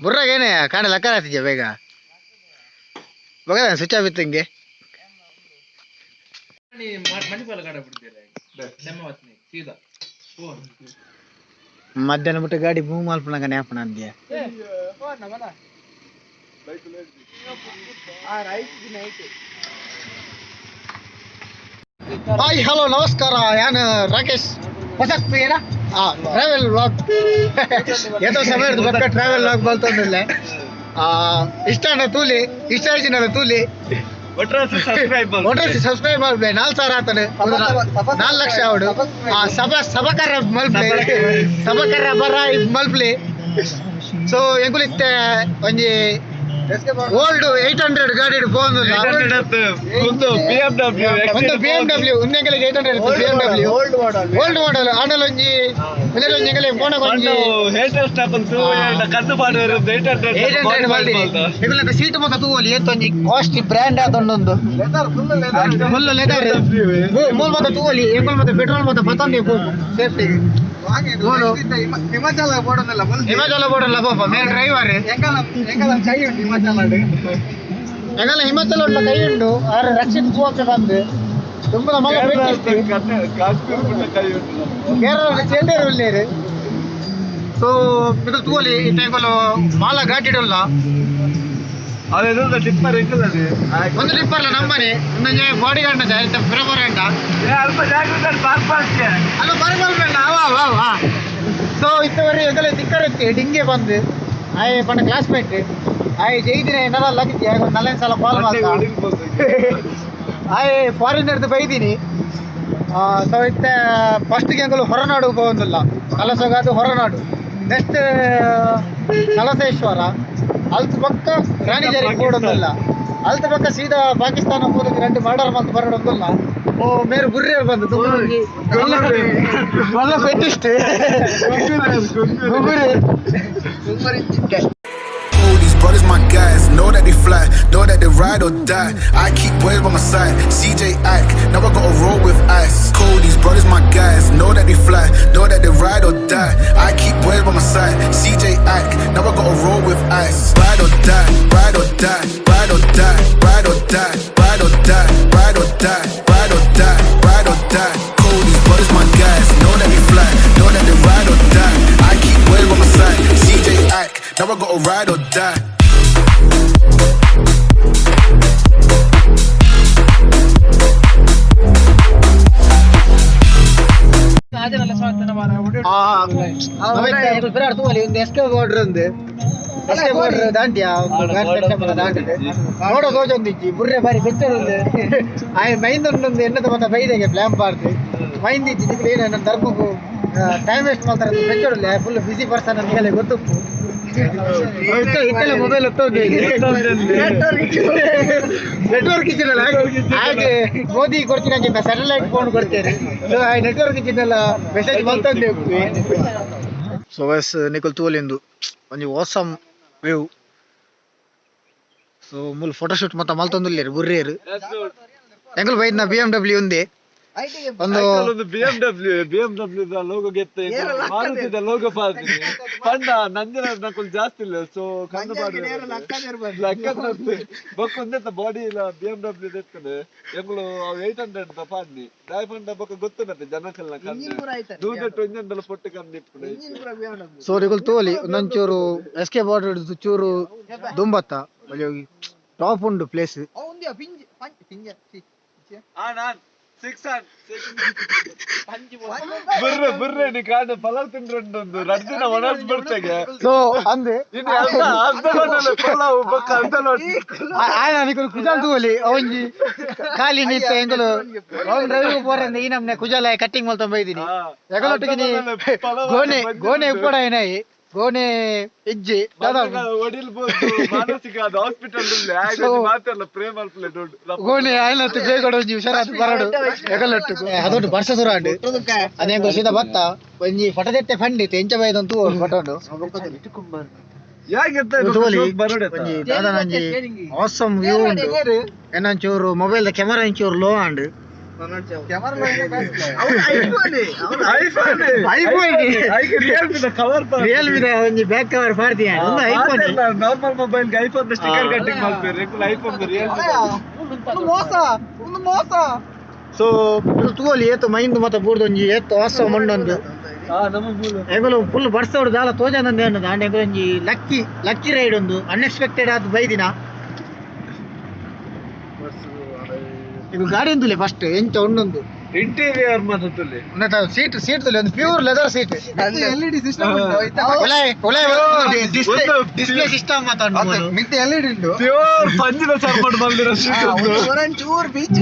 ಬುರ್ರಾಗೇನೆ ಕಾಣ ಲೆಕ್ಕ ಹಾಕ್ತಿದ್ಯಾ ಬೇಗ ಬಗ ಸ್ವಿಚ್ ಆಫ್ ಇತ್ತು ಹಿಂಗೆ ಮಧ್ಯಾಹ್ನ ಬಿಟ್ಟು ಗಾಡಿ ಮೂವ್ ಮಲ್ಪನಾಗ ನ್ಯಾಪನ ಅಂದ್ಯಾ ಹಾಯ್ ಹಲೋ ನಮಸ್ಕಾರ ನಾನು ರಾಕೇಶ್ ಹೊಸಕ್ತು ಏನ ಟ್ರಾವೆಲ್ ವ್ಲಾಗ್ ಏತೋ ಸಮಯದ ಬಕ್ಕ ಟ್ರಾವೆಲ್ ವ್ಲಾಗ್ ಬಲ್ತಂದಿಲ್ಲ ಇಷ್ಟ ತೂಲಿ ಇಷ್ಟ ತೂಲಿ ಸಬ್ಸ್ಕ್ರೈಬ್ ಮಾಡ್ಬೇ 4,000 ಆತನೆ 4 ಲಕ್ಷ ಅವಡು ಸಭಕರ ಮಲ್ಪ್ಲೆ ಸಭಕರ ಬರ ಮಲ್ಪ್ಲೆ ಸೊ ಎಂಗುಲಿತ್ತೆ ಒಂಜಿ ಓಲ್ಡ್ 800 ಗಾಡಿ ಫೋನ್ ಒಂದು BMW ಉಂದೆಂಗಲಿಗೆ 800 BMW ಓಲ್ಡ್ ಮಾಡೆಲ್ ಆಡಲ್ ಒಂಜಿ ಒಂಜಿ ಫೋನ್ ಒಂಜಿ ಎಗುಲದ ಸೀಟ್ ಮೊತ್ತ ತೂವಲಿ ಏತೊಂಜಿ ಕಾಸ್ಟ್ಲಿ ಬ್ರ್ಯಾಂಡ್ ಅದೊಂದೊಂದು ಫುಲ್ ಲೆದರ್ ಮೂಲ್ ಮೊತ್ತ ತೂವಲಿ ಎಂಗುಲ್ ಮತ್ತೆ ಪೆಟ್ರೋಲ್ ಮೊತ್ತ ಪತ್ತೊಂದು ಸೇಫ್ಟಿ ಹಿಮಾಚಲ ಬೋರ್ಡಲ್ಲ ಪಾಪ ಮೇಲ್ ಡ್ರೈವರ್ ಎಂಗಲ್ಲ ಹಿಮಾಚಲ ಉಂಟ ಕೈ ಉಂಡು ಆದ್ರೆ ರಕ್ಷಿತ ಪೋತೆ ಬಂದು ತುಂಬ ಮಗ ಕೇರಳ ಚೆಂಡೇರು ಉಳ್ಳೇರು ಸೊ ಇದು ತೂವಲಿ ಇಂತೆಂಗಲು ಮಾಲ ಘಾಟಿಡುಲ್ಲ ಒಂದು ಟಿಪ್ಪರ್ಲ ನಮ್ಮನೆ ಒಂದೊಂದು ಬಾಡಿ ಗಾರ್ಡ್ ಪ್ರಿಫರ್ ಅಂಟ ಅಲ್ಲ ಬರಬಲ್ಬೇಡ ಸೊ ಇತ್ತವರೆ ಎಂಗಲೇ ತಿಕ್ಕರತ್ತೆ ಡಿಂಗೆ ಬಂದು ಆಯ್ ಪಂಡ ಕ್ಲಾಸ್ಮೇಟ್ ಆಯ್ ಜೈದಿನ ಏನಾರ ಲಗಿದ್ದೆ ಆಗ ಒಂದು 4 ಸಲ ಕಾಲ್ ಮಾಡ್ತಾ ಆಯ್ ಫಾರಿನರ್ದು ಬೈದೀನಿ ಸೊ ಇತ್ತ ಫಸ್ಟ್ಗೆ ಎಂಗಲು ಹೊರನಾಡು ಹೋಗೋದಿಲ್ಲ ಕಲಸಗಾದು ಹೊರನಾಡು ನೆಕ್ಸ್ಟ್ ಕಲಸೇಶ್ವರ ಅಲ್ತ ಪಕ್ಕ ರಾಣಿಜರಿಗೆ ಹೋಗೋದಿಲ್ಲ ಅಲ್ತ ಪಕ್ಕ ಸೀದಾ ಪಾಕಿಸ್ತಾನ ಹೋಗೋದಕ್ಕೆ 2 ಮರ್ಡರ್ ಮಂತ್ ಬರೋದಿಲ್ಲ ಓ ಮೇರೆ ಬುರ್ರೆ ಬಂದು ತುಂಬ ಫೆಟಿಸ್ಟ್ These brothers my guys, know that they fly, know that they ride or die. I keep boys by my side, CJ Ike, now I gotta roll with ice. Cold, these brothers my guys, know that they fly, know that they ride or die. I keep boys by my side, CJ Ike, now I gotta roll with ice. Ride or die, ride or die, ride or die, ride or die, ride or die, ride or die, ride or die, ride or die. Cold, these brothers my guys, know that they fly, know that they ride or die. I keep boys by my side, CJ Ike, now I gotta ride or die. SK border ఉంది SK border ದಾಂಟ್ಯಾ ದಾಂಟಿದೆ ನೋಡೋ ಸೋಚೊಂದಿಜ್ಜಿ ಬುರ್ರೆ ಬಾರಿ ಬೆಚ್ಚರುಂದು ಆಯ್ ಮೈಂದೊಂದು ಎನ್ನದ ಮತ್ತೆ ಬೈದೆಗೆ plan ಪಾರ್ದು ಮೈಂದಿಜ್ಜಿ ನಿಮ್ಗೆ ಏನು ನನ್ನ ಧರ್ಮಕ್ಕೂ ಟೈಮ್ ವೇಸ್ಟ್ ಮಾಡ್ತಾರೆ ಬೆಚ್ಚರುಲ್ಲ ಫುಲ್ ಬಿಸಿ ಪರ್ಸನ್ ಅಂತ ಹೇಳಿ ಗೊತ್ತುಪ್ಪು ಇತ್ತಲ್ಲ ಮೊಬೈಲ್ ಹೊತ್ತೋಗಿ ನೆಟ್ವರ್ಕ್ ಇಚ್ಚಿನಲ್ಲ ಹಾಗೆ ಮೋದಿ ಕೊಡ್ತೀನಿ ಸ್ಯಾಟಲೈಟ್ ಫೋನ್ ಕೊಡ್ತೇನೆ ಸೊ ಆ ನೆಟ್ವರ್ಕ್ ಇಚ್ಚಿನಲ್ಲ ಮೆಸೇಜ್ ಬಂತಂದೆ ಸೊ ವಯಸ್ ನಿಖಲ್ ತೂಲಿಂದು ಒಂದು ಓಸಮ್ ವ್ಯೂ ಸೊ ಮೂಲ ಫೋಟೋಶೂಟ್ ಮತ್ತೆ ಮಲ್ತೊಂದುಲ್ಲೇರು ಬುರ್ರೇರು ಎಂಗಲ್ ಬೈದ್ನ BMW ఉంది ಒಂದು BMW ಲೋಗೋ ಗೆತ್ತೆ ಮಾರುತಿದ ಲೋಗೋ ಪಾರ್ತೀನಿ ಪಂಡ ನಂಜನ ನಕುಲ್ ಜಾಸ್ತಿ ಇಲ್ಲ ಸೊ ಕಂಡು ಲೆಕ್ಕ ಬೊಕ್ಕ ಬಾಡಿ ಇಲ್ಲ BMW ಎತ್ತನೆ ಎಂಗಳು 800 ಪಾಡ್ನಿ ದಾಯ್ ಪಂಡ ಬೊಕ್ಕ ಗೊತ್ತುನತ್ತೆ ಜನಕಲ್ನ ಕಂಡು ದೂದಟ್ಟು ಇಂಜನ್ ಪೊಟ್ಟು ಕಂಡಿಪ್ಪುನೆ ಸೊ ನಿಕುಲ್ ತೋಲಿ ಒಂದೊಂಚೂರು ಎಸ್ಕೆ ಬಾರ್ಡರ್ ಚೂರು ದುಂಬತ್ತ ಟಾಪ್ ಉಂಡು ಪ್ಲೇಸ್ ನಾನ್ ಬರ್ರೆ ನೀ ಕಾಡು ಪಲಾವ್ ತಿಂದ್ರೊಂದೊಂದು ರಡ್ದಿನ ಒಣಸ್ ಬರ್ತೆಗೆ ಸೊ ಅಂದೆ ಪಲಾವ್ ಬೊಕ್ಕ ಆಯ್ನ ನಿಕುಲು ಕುಜಲ್ ತೂಲಿ ಅವಂಜಿ ಖಾಲಿ ನಿತ್ತ ಎಂಗಲು ಅವನ್ ಡ್ರೈವಿಂಗ್ ಪೋರಂದೆ ಈ ನಮ್ನೆ ಕುಜಲ ಕಟ್ಟಿಂಗ್ ಮಲ್ತ ಬೈದಿನಿ ಎಗಲೊಟ್ಟಿಗೆ ನೀ ಗೋನೆ ಉಪ್ಪಡ ಏನಾಯಿ ಗೋನೆ ಇಜ್ಜಿ ಒಡಿಲ್ಬೋದು ಮಾನಸಿಕ ಹಾಸ್ಪಿಟಲ್ ಮಾತಾಡಲ್ಲ ಪ್ರೇಮ ಗೋನೆ ಆಯ್ನತ್ತು ಬೇಗ ಹುಷಾರಾತು ಬರಡು ಎಗಲೊಟ್ಟು ಅದೊಟ್ಟು ಬರ್ಸ ಸುರಾಡು ಅದೇ ಸೀದಾ ಬತ್ತ ಒಂಜಿ ಫಟದೆತ್ತೆ ಫಂಡಿತ್ತು ಎಂಚ ಬೈದಂತೂ ಫಟೋಡು ಆಸಮ್ ವ್ಯೂ ಉಂಡು ಏನಂಚೂರು ಮೊಬೈಲ್ ಕೆಮರಾ ಇಂಚೂರು ಲೋ ಅಂಡ್ ರಿಯಲ್ಮಿ ಒಂಜಿ ಬ್ಯಾಕ್ ಕವರ್ ಪಾಡ್ತಿ ಒಂದು iPhone normal mobile iPhone sticker cutting ಮಾಡ್ತಾರೆ ಐಫೋನ್ ಮೋಸ ಸೊ ತೂವಲ್ಲಿ ಏತು ಮೈಂದು ಮತ್ತೆ ಬೂರ್ದು ಒಂಜಿ ಏತು ವಾಸ ಮಣ್ಣೊಂದು ಎಗಳು ಫುಲ್ ಬರ್ಸೋಡು ದಾಲ ತೋಜಂದಂದು ಏನದು ಅಂಡ್ ಎಗಳು ಒಂಜಿ ಲಕ್ಕಿ ರೈಡ್ ಒಂದು ಅನ್ಎಕ್ಸ್ಪೆಕ್ಟೆಡ್ ಆದ ಬೈದಿನ ಇದು ಗಾಡಿ ಅಂತಲೇ ಫಸ್ಟ್ ಎಂಚ ಒಂದೊಂದು ಇಂಟೀರಿಯರ್ ಮಾತ್ರ ಸೀಟ್ ತುಲೆ ಒಂದು pure leather seat LED system display system ಮಾತಾಡ್ಬೋದು ಮಿತ್ತೆ LED ಉಂಟು ಪ್ಯೂರ್ ಪಂಜಿನ ಸರ್ಮಡ್ ಬಂದಿರೋ ಚೂರ್ ಬೀಚ್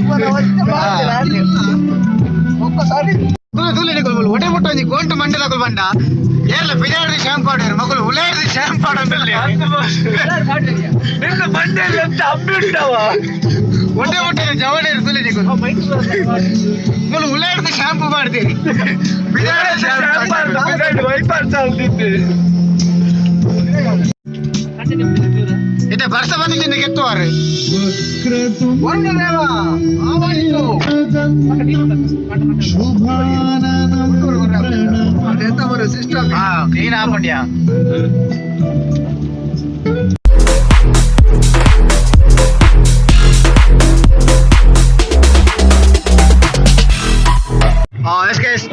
ಒಕ್ಕಸಾರಿ ಒಡೆ ಮುಟ್ಟ ಒಂಜಿ ಗೋಂಟು ಮಂಡೆ ತಗೊಳ್ ಬಂಡ ಏರ್ಲ ಬಿಜಾಡಿ ಶಾಂಪು ಆಡ್ಯಾರ ಮಗಳು ಉಳ್ಳಾಡಿ ಶಾಂಪು ಆಡೋದಿಲ್ಲ ನಿನ್ನ ಮಂಡ್ಯಲ್ಲಿ ಅಂತ ಹಬ್ಬಿ ಉಂಟವ ಒಡೆ ಮುಟ್ಟ ಜವಳಿ ಇರ್ತದೆ ಮಗಳು ಉಳ್ಳಾಡಿ ಶಾಂಪು ಮಾಡ್ತೀರಿ ವೈಪರ್ ಚಾಲ್ತಿದ್ದೆ ಇತ್ತೆ ಬರ್ಸ ಬಂದಿದ್ದ ಗೆತ್ತುವಾರೆ ಸಿಸ್ಟಮ್ ಕ್ಲೀನ್ ಹಾಕೊಂಡ್ಯಾ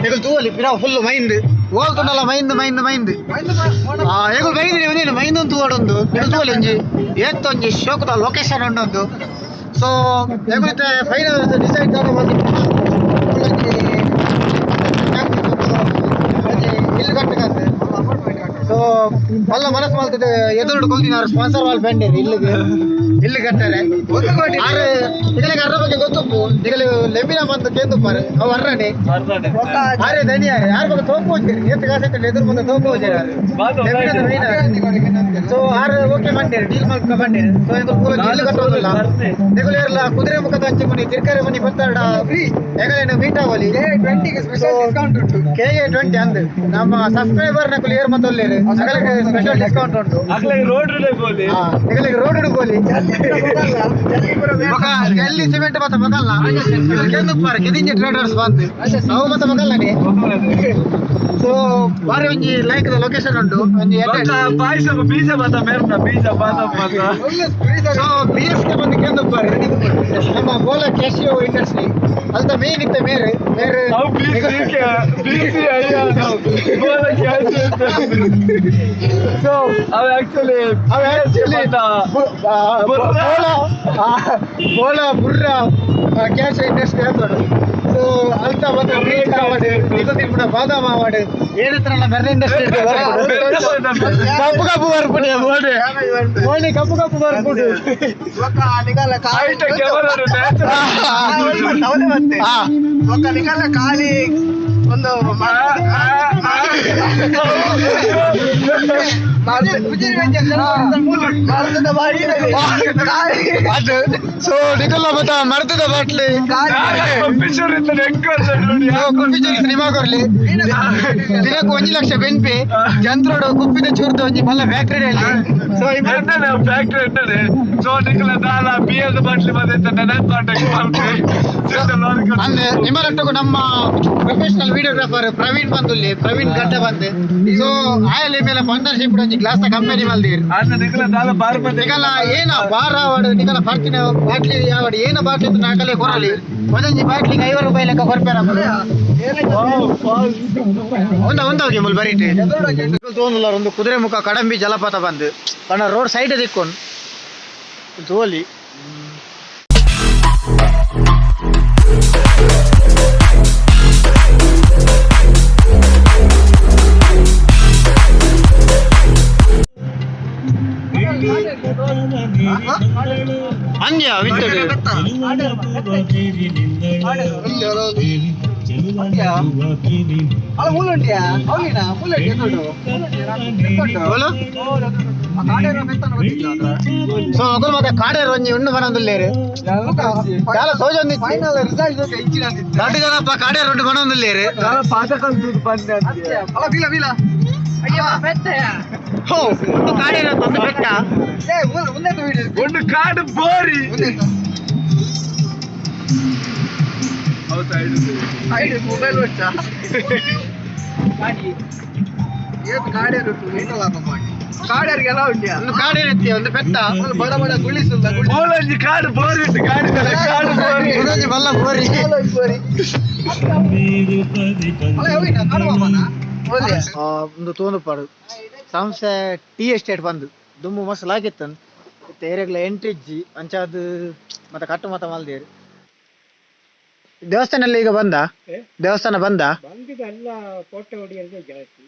ಎಗಳು ತೂವಲ್ಲಿ ಫುಲ್ ಮೈಂಡ್ ಓಲ್ತುಂಡಲ್ಲ ಮೈಂದ್ ಎಗಳು ಬೈದ್ರಿ ಒಂದೇನು ಮೈಂದ್ ಒಂದು ತೂವಡೊಂದು ಎಗಳು ತೂವಲ್ಲಿ ಒಂಜಿ ಏತ್ತೊಂಜಿ ಶೋಕದ ಲೊಕೇಶನ್ ಉಂಡೊಂದು ಸೊ ಎಗುಳಿತೆ ಫೈನಲ್ ಡಿಸೈಡ್ ಇಲ್ಲು ಕಟ್ಟಕಂತೆ ಸೊ ಮಲ್ಲ ಮನಸ್ಸು ಮಲ್ತದೆ ಎದುರು ಕೊಲ್ತಿನಾರು ಸ್ಪಾನ್ಸರ್ ವಾಲ್ ಬೆಂಡೇರಿ ಇಲ್ಲಿ ಕಟ್ಟಾರೆ ಇದಕ್ಕೆ ಅರ್ರ ಬಗ್ಗೆ ಗೊತ್ತುಪ್ಪು ಇದಕ್ಕೆ ಲೆಂಬಿನ ಬಂದು ಕೇಂದುಪ್ಪಾರೆ ಅವು ಅರ್ರನೆ ಆರೆ ಧನಿಯಾರೆ ಯಾರ ಬಗ್ಗೆ ತೋಪು ಹೋಗ್ತೀರಿ ಎಷ್ಟು ಕಾಸು ಐತೆ ಎದುರು ಬಂದು ತೋಪು ಹೋಗ್ಯಾರ ಸೊ ಆರು ಓಕೆ ಬಂಡೇರಿ ಡೀಲ್ ಮಾಡ್ಕ ಬಂಡೇರಿ ಸೊ ಇದು ಪೂರ ಡೀಲ್ ಕಟ್ಟೋದಿಲ್ಲ ಇದಕ್ಕೆ ಇರಲ್ಲ ಕುದುರೆ ಮುಖದ ಹಂಚಿ ಮನಿ ತಿರ್ಕಾರಿ ಮನಿ ಬರ್ತಾಡ ಎಗಲೇನು ಮೀಟ್ ಆಗೋಲಿ ಸ್ಪೆಷಲ್ ಡಿಸ್ಕೌಂಟ್ ಉಂಟು KA20 ಅಂದ್ ನಮ್ಮ ಸಬ್ಸ್ಕ್ರೈಬರ್ ನಕಲು ಏರ್ ಮತ್ತೊಲ್ಲೇರು ಅಗಲಿಗೆ ಸ್ಪೆಷಲ್ ಡಿಸ್ಕೌಂಟ್ ಉಂಟು ರೋಡ್ ಬೋಲಿ ಅಗಲಿಗೆ ರೋಡ್ ಬೋಲಿ ಎಲ್ಲಿ ಸಿಮೆಂಟ್ ಮತ್ತೆ ಮಗಲ್ಲ ಕೆಂದುಪ್ಪಾರ ಕೆದಿಂಜಿ ಟ್ರೇಡರ್ಸ್ ಬಂದು ಅವು ಮತ್ತೆ ಮಗಲ್ಲನೆ ಸೊ ಬಾರಿ ಒಂಜಿ ಲೈಕ್ ಲೊಕೇಶನ್ ಉಂಟು ಒಂಜಿ ಪಾಯಸ ಬೀಜ ಬತ್ತ ಮೇರ್ನ ಬೀಜ ಬಾದ ಸೊ BSK ಬಂದು ಕೆಂದುಪ್ಪಾರ ನಮ್ಮ ಬೋಲ ಕ್ಯಾಶಿಯೋ ಇಂಡಸ್ಟ್ರಿ ಅಲ್ದ ಮೇನ್ ಇತ್ತ ಮೇರೆ ಸೊ ಅವ ಆಕ್ಚುಲಿ ಬೋಲ ಬುರ್ರ ಕ್ಯಾಶ್ ಇಂಡಸ್ಟ್ರಿ ಹೇಳ್ತಾడు ಸೊ ಅಲ್ತಾ ಬಂದು ಮೀಟ್ ಆವಾಡು ಇದು ಕೂಡ ಬಾದಾಮ್ ಆವಾಡು ಏನತ್ರ ಬೆರ್ನ ಇಂಡಸ್ಟ್ರಿ ಕಪ್ಪು ಬರ್ಬಿಡಿ ಓಣಿ ಕಪ್ಪು ಬರ್ಬಿಡು ಖಾಲಿ ಒಂದು ಸೊ ನಿಕಲ್ಲ ಮತ್ತ ಮರ್ತದ ಬಾಟ್ಲಿ ಸಿನಿಮಾ ಕೊರ್ಲಿ ದಿನಕ್ಕೆ 1 ಲಕ್ಷ ಬೆನ್ಪಿ ಜಂತ್ರೋಡು ಕುಪ್ಪಿದ ಚೂರ್ದ ಒಂಜಿ ಮಲ್ಲ ಫ್ಯಾಕ್ಟರಿಯಲ್ಲಿ ಸೊ ಫ್ಯಾಕ್ಟರಿ ಸೊ ನಿಕಲ ದಾಲ ಬಿಯರ್ದ ಬಾಟ್ಲಿ ಬಂದೈತೆ ನೆನಪು ಕಾಂಟ್ಯಾಕ್ಟ್ ಅಂದ್ರೆ ನಿಮ್ಮರಟ್ಟಗೂ ನಮ್ಮ ಪ್ರೊಫೆಷನಲ್ ವಿಡಿಯೋಗ್ರಾಫರ್ ಪ್ರವೀಣ್ ಬಂದುಲ್ಲಿ ಪ್ರವೀಣ್ ಗಡ್ಡ ಬಂದೆ ಸೊ ಆಯಲ್ಲಿ ಮೇಲೆ ಪಾರ್ಟ್ನರ್ಶಿಪ್ ಒಂಜಿ ಗ್ಲಾಸ್ ಕಂಪನಿ ಮಲ್ದಿರ್ ನಿಕಲ ದಾಲ ಬಾರ್ ನಿಕಲ ಏನ ಬಾರ್ ಆವಡ್ ನಿಕಲ ಬರ್ತಿನ ಬಾಟ್ಲಿ ಆವಡ್ ಏನ ಬಾಟ್ಲಿ ನಾಕಲೆ ಕೊರಲಿ ಒಂದೊಂಜಿ ಬಾಟ್ಲಿಗೆ 50 ರೂಪಾಯಿ ಲೆಕ್ಕ ಕೊರ್ಪೇರ ಒಂದೋಗಿ ಮುಲ್ ಬರೀಟಿ ತೋಂದುಲ್ಲ ಒಂದು ಕುದುರೆ ಮುಖ ಕಡಂಬಿ ಜಲಪಾತ ಬಂದು ಕಣ್ಣ ರೋಡ್ ಸೈಡ್ ದಿಕ್ಕೊಂಡು ತೋಲಿ ಅಂದ್ಯ ವಿತ್ತದು ಸೊ ಮಗಲು ಮತ್ತೆ ಕಾಡೇರು ಒಂಜಿ ಉಂಡು ಬನೊಂದುಲ್ಲೇರು ದಾಲ ತೋಜೊಂದಿ ಫೈನಲ್ ರಿಸಲ್ಟ್ ದೊಡ್ಡ ಜನಪ್ಪ ಕಾಡೇರು ಉಂಡು ಬನೊಂದುಲ್ಲೇರು ಪಾತಕಂತೂರು ಪಂದ್ಯ ಹೋ ಒಂದು ಕಾಡೇರು ಒಂದು ಬೆಟ್ಟ ಒಂದು ಕಾಡು ಬೋರಿ ಸೈಡ್ ಮೊಬೈಲ್ వచ్చా ಏನ್ ಗಾಡಿಯರು ಕಾಡ್ಯಾರಿಗೆ ಎಲ್ಲ ಉಂಟ್ಯಾ ಒಂದು ಕಾಡು ಎತ್ತಿ ಒಂದು ಪೆತ್ತ ಬಡ ಬಡ ಗುಳಿಸುಲ್ಲ ಮೂಲಂಜಿ ಕಾಡು ಬೋರ್ ಇತ್ತು ಕಾಡು ಕಾಡು ಬೋರ್ ಇದೊಂದು ಬಲ್ಲ ಗೋರಿ ಒಂದು ತೋಂದು ಪಾಡು ಸಂಸ್ಥೆ ಟೀ ಎಸ್ಟೇಟ್ ಬಂದು ದುಮ್ಮು ಮಸ್ತ್ ಲಾಗಿತ್ತನ್ ಮತ್ತೆ ಏರಿಯಾಗ್ಲ ಎಂಟ್ರಿ ಇಜ್ಜಿ ಅಂಚಾದ್ ಮತ್ತೆ ಕಟ್ಟು ಮತ ಮಲ್ದೇರು ದೇವಸ್ಥಾನ ಎಲ್ಲ ಈಗ ಬಂದ ದೇವಸ್ಥಾನ ಬಂದ ಬಂದಿದ್ದೆಲ್ಲ ಕೋಟೆ ಹೊಡಿಯೋದು ಜಾಸ್ತಿ.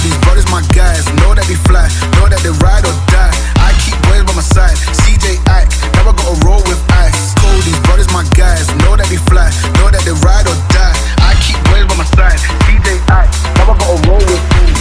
These brothers my guys, know that they fly, know that they ride or die. I keep boys by my side, CJ Ike, never gotta roll with ice. These brothers my guys, know that they fly, know that they ride or die. I keep boys by my side, CJ Ike, never gotta roll with ice.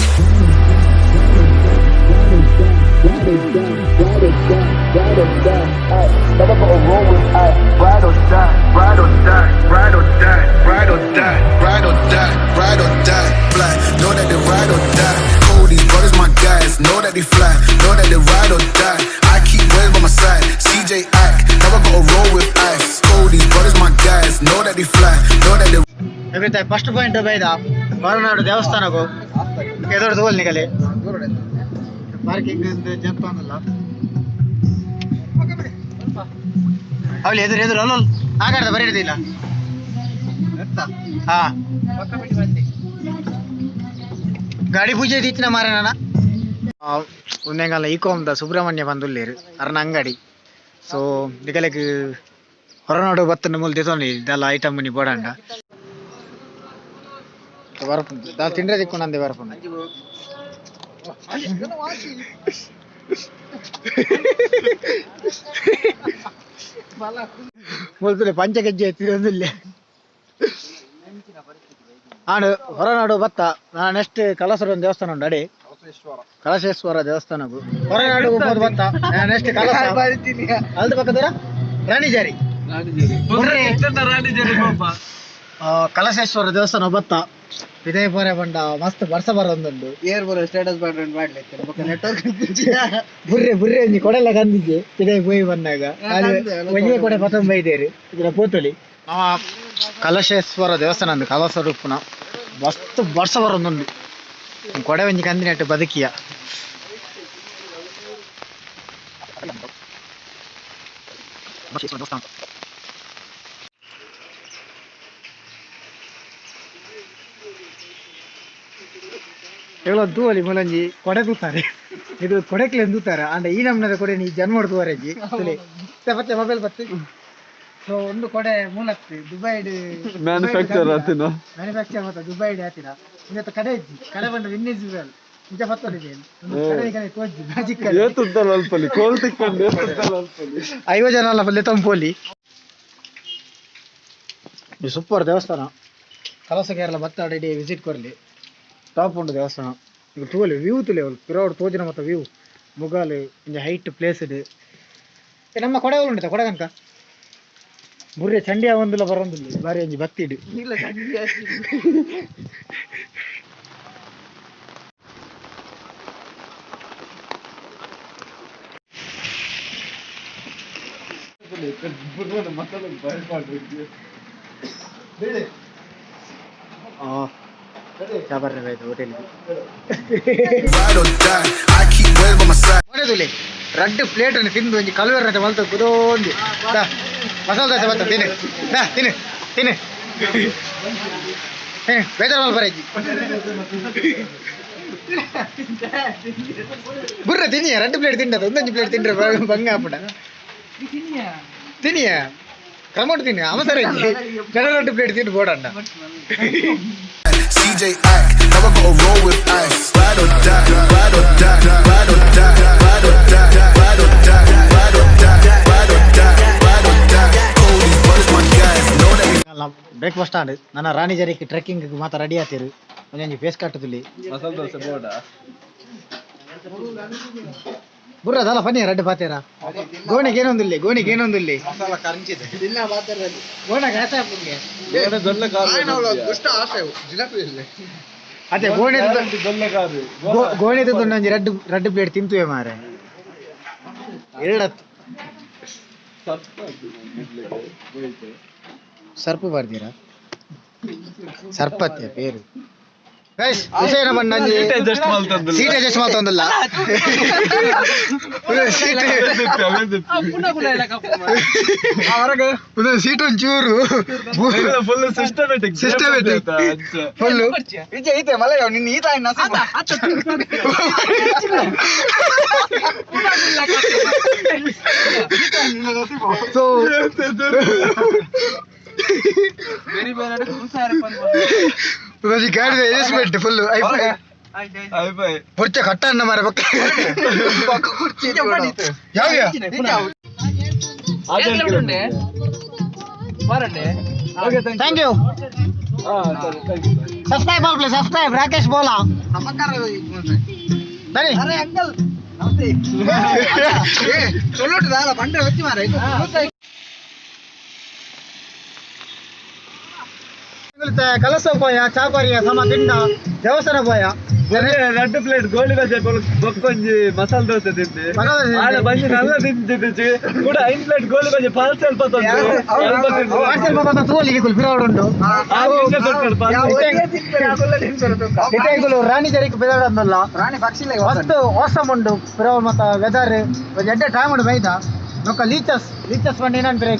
Never gotta roll with ice. Ride or die, ride or die, ride or die, ride or die, ride or die, ride or die. Fly, know that they ride or die. These brothers my guys, know that they fly, know that they ride or die. I keep boys by my side, CJ Ike, never gotta roll with ice. These brothers my guys, know that they fly, know that they. ಎವ್ರಿತ first point ಬೈದ ಹೊರನಾಡು ದೇವಸ್ಥಾನಕ್ಕೂ ಎದುರು ತೋಲ್ ನಿಗಲೆ parking jump ಅನ್ನಲ್ಲ ಅವಳು ಎದುರು ಎದುರು ಅಲ್ಲ ಆಗಾಡ್ದ ಬರೀದಿಲ್ಲ ಹಾ ಗಾಡಿ ಪೂಜೆ ಇತ್ತಿನ ಮಾರ ನಾನು ಒಂದೇಗಾಲ ಈಕೋಮ್ದ ಸುಬ್ರಹ್ಮಣ್ಯ ಬಂದುಲ್ಲೇರು ಅರ್ನ ಅಂಗಡಿ ಸೊ ನಿಗಲೆಗ್ ಹೊರನಾಡು ಬತ್ತನ ಮೂಲ ತೆತೊಂಡಿ ಇದೆಲ್ಲ ಐಟಮ್ ನೀ ಬೋಡಂಡ ಬರಪುಂಡು ದಾಲ್ ತಿಂಡ್ರೆ ದಿಕ್ಕೊಂಡಂದೆ ಬರಪುಂಡು ಮುಲ್ತುಲೆ ಪಂಚಗೆಜ್ಜೆ ಎತ್ತಿದೊಂದಿಲ್ಲ ಆಡು ಹೊರನಾಡು ಬತ್ತ ನಾನು ನೆಕ್ಸ್ಟ್ ಕಳಸರ ದೇವಸ್ಥಾನ ಉಂಡು ಅಡಿ ಕಳಶೇಶ್ವರ ದೇವಸ್ಥಾನಗೂ ಹೊರನಾಡು ಹೋಗೋದು ಬತ್ತ ನಾನು ನೆಕ್ಸ್ಟ್ ಕಳಸ ಅಲ್ದ ಪಕ್ಕದರ ರಾಣಿಜಾರಿ ಕಳಶೇಶ್ವರ ದೇವಸ್ಥಾನ ಬತ್ತ ವಿಜಯಪುರ ಬಂಡ ಮಸ್ತ್ ವರ್ಷ ಬರೋದೊಂದು ಏರ್ ಬರೋ ಸ್ಟೇಟಸ್ ಮಾಡ್ಲಿಕ್ಕೆ ನೆಟ್ವರ್ಕ್ ಬುರ್ರೆ ಬುರ್ರೆ ನೀ ಕೊಡಲ್ಲ ಕಂದಿದ್ದೆ ವಿಜಯ್ ಹೋಗಿ ಬಂದಾಗ ಒಂಜೆ ಕೊಡೆ ಪತೊಂದು ಬೈದೇರಿ ಇದರ ಪೋತಲಿ ಕಲಶೇಶ್ವರ ದೇವಸ್ಥಾನ ಅಂದು ಕಲಸ್ವರೂಪನ ಮಸ್ತ್ ವರ್ಷ ಬರೋದೊಂದು ಕೊಡೆ ಒಂಜಿ ಕಂದಿನಟ್ಟು ಬದುಕಿಯ ದೇವಸ್ಥಾನ ಹೇಳೋದು ಅಲ್ಲಿ ಮೂಲಂಜಿ ಕೊಡೆ ತೂತಾರೆ ಇದು ಕೊಡೆಕ್ಲೆ ತೂತಾರೆ ಅಂಡ ಈ ನಮ್ನದ ಕೊಡೆ ನೀ ಜನ್ಮ ತೂವರೆಜಿ ಮತ್ತೆ ಮೊಬೈಲ್ ಬತ್ತೆ ಸೊ ಒಂದು ಕೊಡೆ ಮೂಲಕ್ಕೆ ದುಬೈಡ್ ಮ್ಯಾನುಫ್ಯಾಕ್ಚರ್ ಮತ್ತೆ ದುಬೈಡ್ ಆತಿನ ಇವತ್ತು ಕಡೆ ಇಜ್ಜಿ ಕಡೆ ಬಂದ ಇನ್ನಿಸಿಬಲ್ ನಿಜ ಬತ್ತೊಡಿದೆ ಕಡೆ ಕಡೆ ತೋಜ್ಜಿ ಮ್ಯಾಜಿಕ್ ಏತುದ್ದಲ್ಲ ಅಲ್ಪಲಿ ಕೋಲ್ ತಿಕ್ಕೊಂಡು ಏತುದ್ದಲ್ಲ ಅಲ್ಪಲಿ 5 ಜನ ಅಲ್ಲ ಫುಲ್ ತಂಪೋಲಿ ಈ ಸೂಪರ್ ದೇವಸ್ಥಾನ ಕಲಸ ಕೇರಳ ಬತ್ತ ರೆಡಿ ವಿಸಿಟ್ ಕೊರ್ಲಿ ಟಾಪ್ ಉಂಟು ದೇವಸ್ಥಾನ ಈಗ ತೂಲಿ ವ್ಯೂ ತುಲೆ ಅವಳು ಪಿರೋಡ್ ತೋಜಿನ ಮತ್ತು ವ್ಯೂ ಮುಗಾಲು ಇಂಜ ಹೈಟ್ ಪ್ಲೇಸ್ ಇದೆ ನಮ್ಮ ಕೊಡೆ ಉಂಟ ಕೊಡೆ ಕನಕ ಬುರ್ರೆ ಚಂಡಿಯ ಒಂದಿಲ್ಲ ಬರೋದಿಲ್ಲ ಬಾರಿ ಒಂಜಿ ಭಕ್ತಿ ಇಡು ಹೊಡೆದುಲೆ ರಡ್ಡು ಪ್ಲೇಟ್ ಅನ್ನು ತಿಂದು ಒಂಜಿ ಕಲ್ವರ್ ಅಂತ ಮಲ್ತ ಕುದೋಂದು ಮಸಾಲೆ ದೋಸೆ ಬತ್ತ ತಿನ್ನು ತಿನ್ನು ತಿನ್ನು ಬೇಜಾರು ಮಲ್ ಬರಜ್ಜಿ ಬುರ್ರ ತಿನ್ನಿಯ ರಡ್ಡು ಪ್ಲೇಟ್ ತಿಂಡದ ಒಂದೊಂದು ಪ್ಲೇಟ್ ತಿಂಡ್ರೆ ಬಂಗ ಹಾಪುಡ ತಿನ್ನಿಯ ಕ್ರಮೋಟ್ ತಿನ್ನಿ ಅವಸರ ಕಡ ರಡ್ಡು ಪ್ಲೇಟ್ ತಿಂದು ಬೋಡಣ್ಣ CJ Ike, never gotta roll with ice. Ride or die, ride or die, ride or die, ride or die, ride or die, ride or die, ride or die, ride or die. These brothers my guys, know that we. Breakfast ಆಡು ನನ್ನ ರಾಣಿಜರಿಗೆ trekking ಮಾತ್ರ ready ಆತಿರು ಒಂದೊಂದು face ಕಟ್ಟುದಿಲ್ಲಿ masala dosa ಬೋಡ burra ಅದಲ್ಲ ಪನ್ನಿ ರಡ್ಡು ಪಾತೇರ ಗೋಣಿಗೆ ಏನೊಂದಿಲ್ಲ ಗೋಣಿಗೆ ಏನೊಂದಿಲ್ಲ ಗೋಣಗೆ ಅದೇ ಗೋಣಿ ಗೋಣಿದು ಒಂದೊಂದು ರಡ್ಡು plate ತಿಂತುವೆ ಮಾರೆ ಎರಡತ್ತು Surf ಬರ್ತೀರಾ ಸರ್ಪತ್ಯ ಪೇರು ಗೈಸ್ ಹುಸೇನ ಬಣ್ಣಂಜಿ ಸೀಟ್ ಅಡ್ಜಸ್ಟ್ ಮಾಡ್ತಂದಲ್ಲ ಸೀಟ್ ಒಂಚೂರು ಫುಲ್ ಸಿಸ್ಟಮೆಟಿಕ್ ಫುಲ್ ಐತೆ ಮಲೆ ನಿನ್ನ ಈತ ಸೊ ಗಾಡಿ ಅಡ್ಜಸ್ಟ್ಮೆಂಟ್ ಫುಲ್ ಹೊರ್ಚ ಕಟ್ಟ ಅನ್ನ ಮಾರ ಪಕ್ಕ ಯಾವ thank you subscribe all please subscribe Rakesh ಬೋಲಾ ಬನ್ನಿ ಅರೆ ಅಂಕಲ್ ನಮಸ್ತೆ ಸೊಲ್ಲೋಟು ದಾಲ ಬಂಡೆ వచ్చి ಮಾರ ಕಲಸ ಪೋಯ ಚಾಪರಿಯ ಸಮ ತಿಂಡ ದೇವಸ್ಥಾನ ಪೋಯ ரெண்டு பிளேட் கோலி பஜ்ஜி பொக்கொஞ்சி மசால் தோசை தின்னு ஆள பஜ்ஜி நல்லா தின்னுச்சு ಕೂಡ 5 ಪ್ಲೇಟ್ ಗೋಲಿ ಬಜೆ ಪಾರ್ಸಲ್ ಪಾರ್ಸಲ್ ಪತ್ತ ತೋಲಿಗೆ ಕುಲ್ ಪಿರಾವಡ್ ಉಂಟು ಇಟೈಗುಲು ರಾಣಿ ಜರಿಕ್ ಪಿರಾವಡ್ ಅಂದಲ್ಲ ರಾಣಿ ಪಕ್ಷಿಲೆ ಮಸ್ತ್ ಆಸಮ್ ಉಂಟು ಪಿರಾವಡ್ ಮತ್ತ ವೆದರ್ ಎಡ್ಡೆ ಟೈಮ್ ಉಂಟು ಬೈದ ನೊಕ್ಕ ಲೀಚಸ್ ಬಂಡಿ ಏನಂತಾರೆ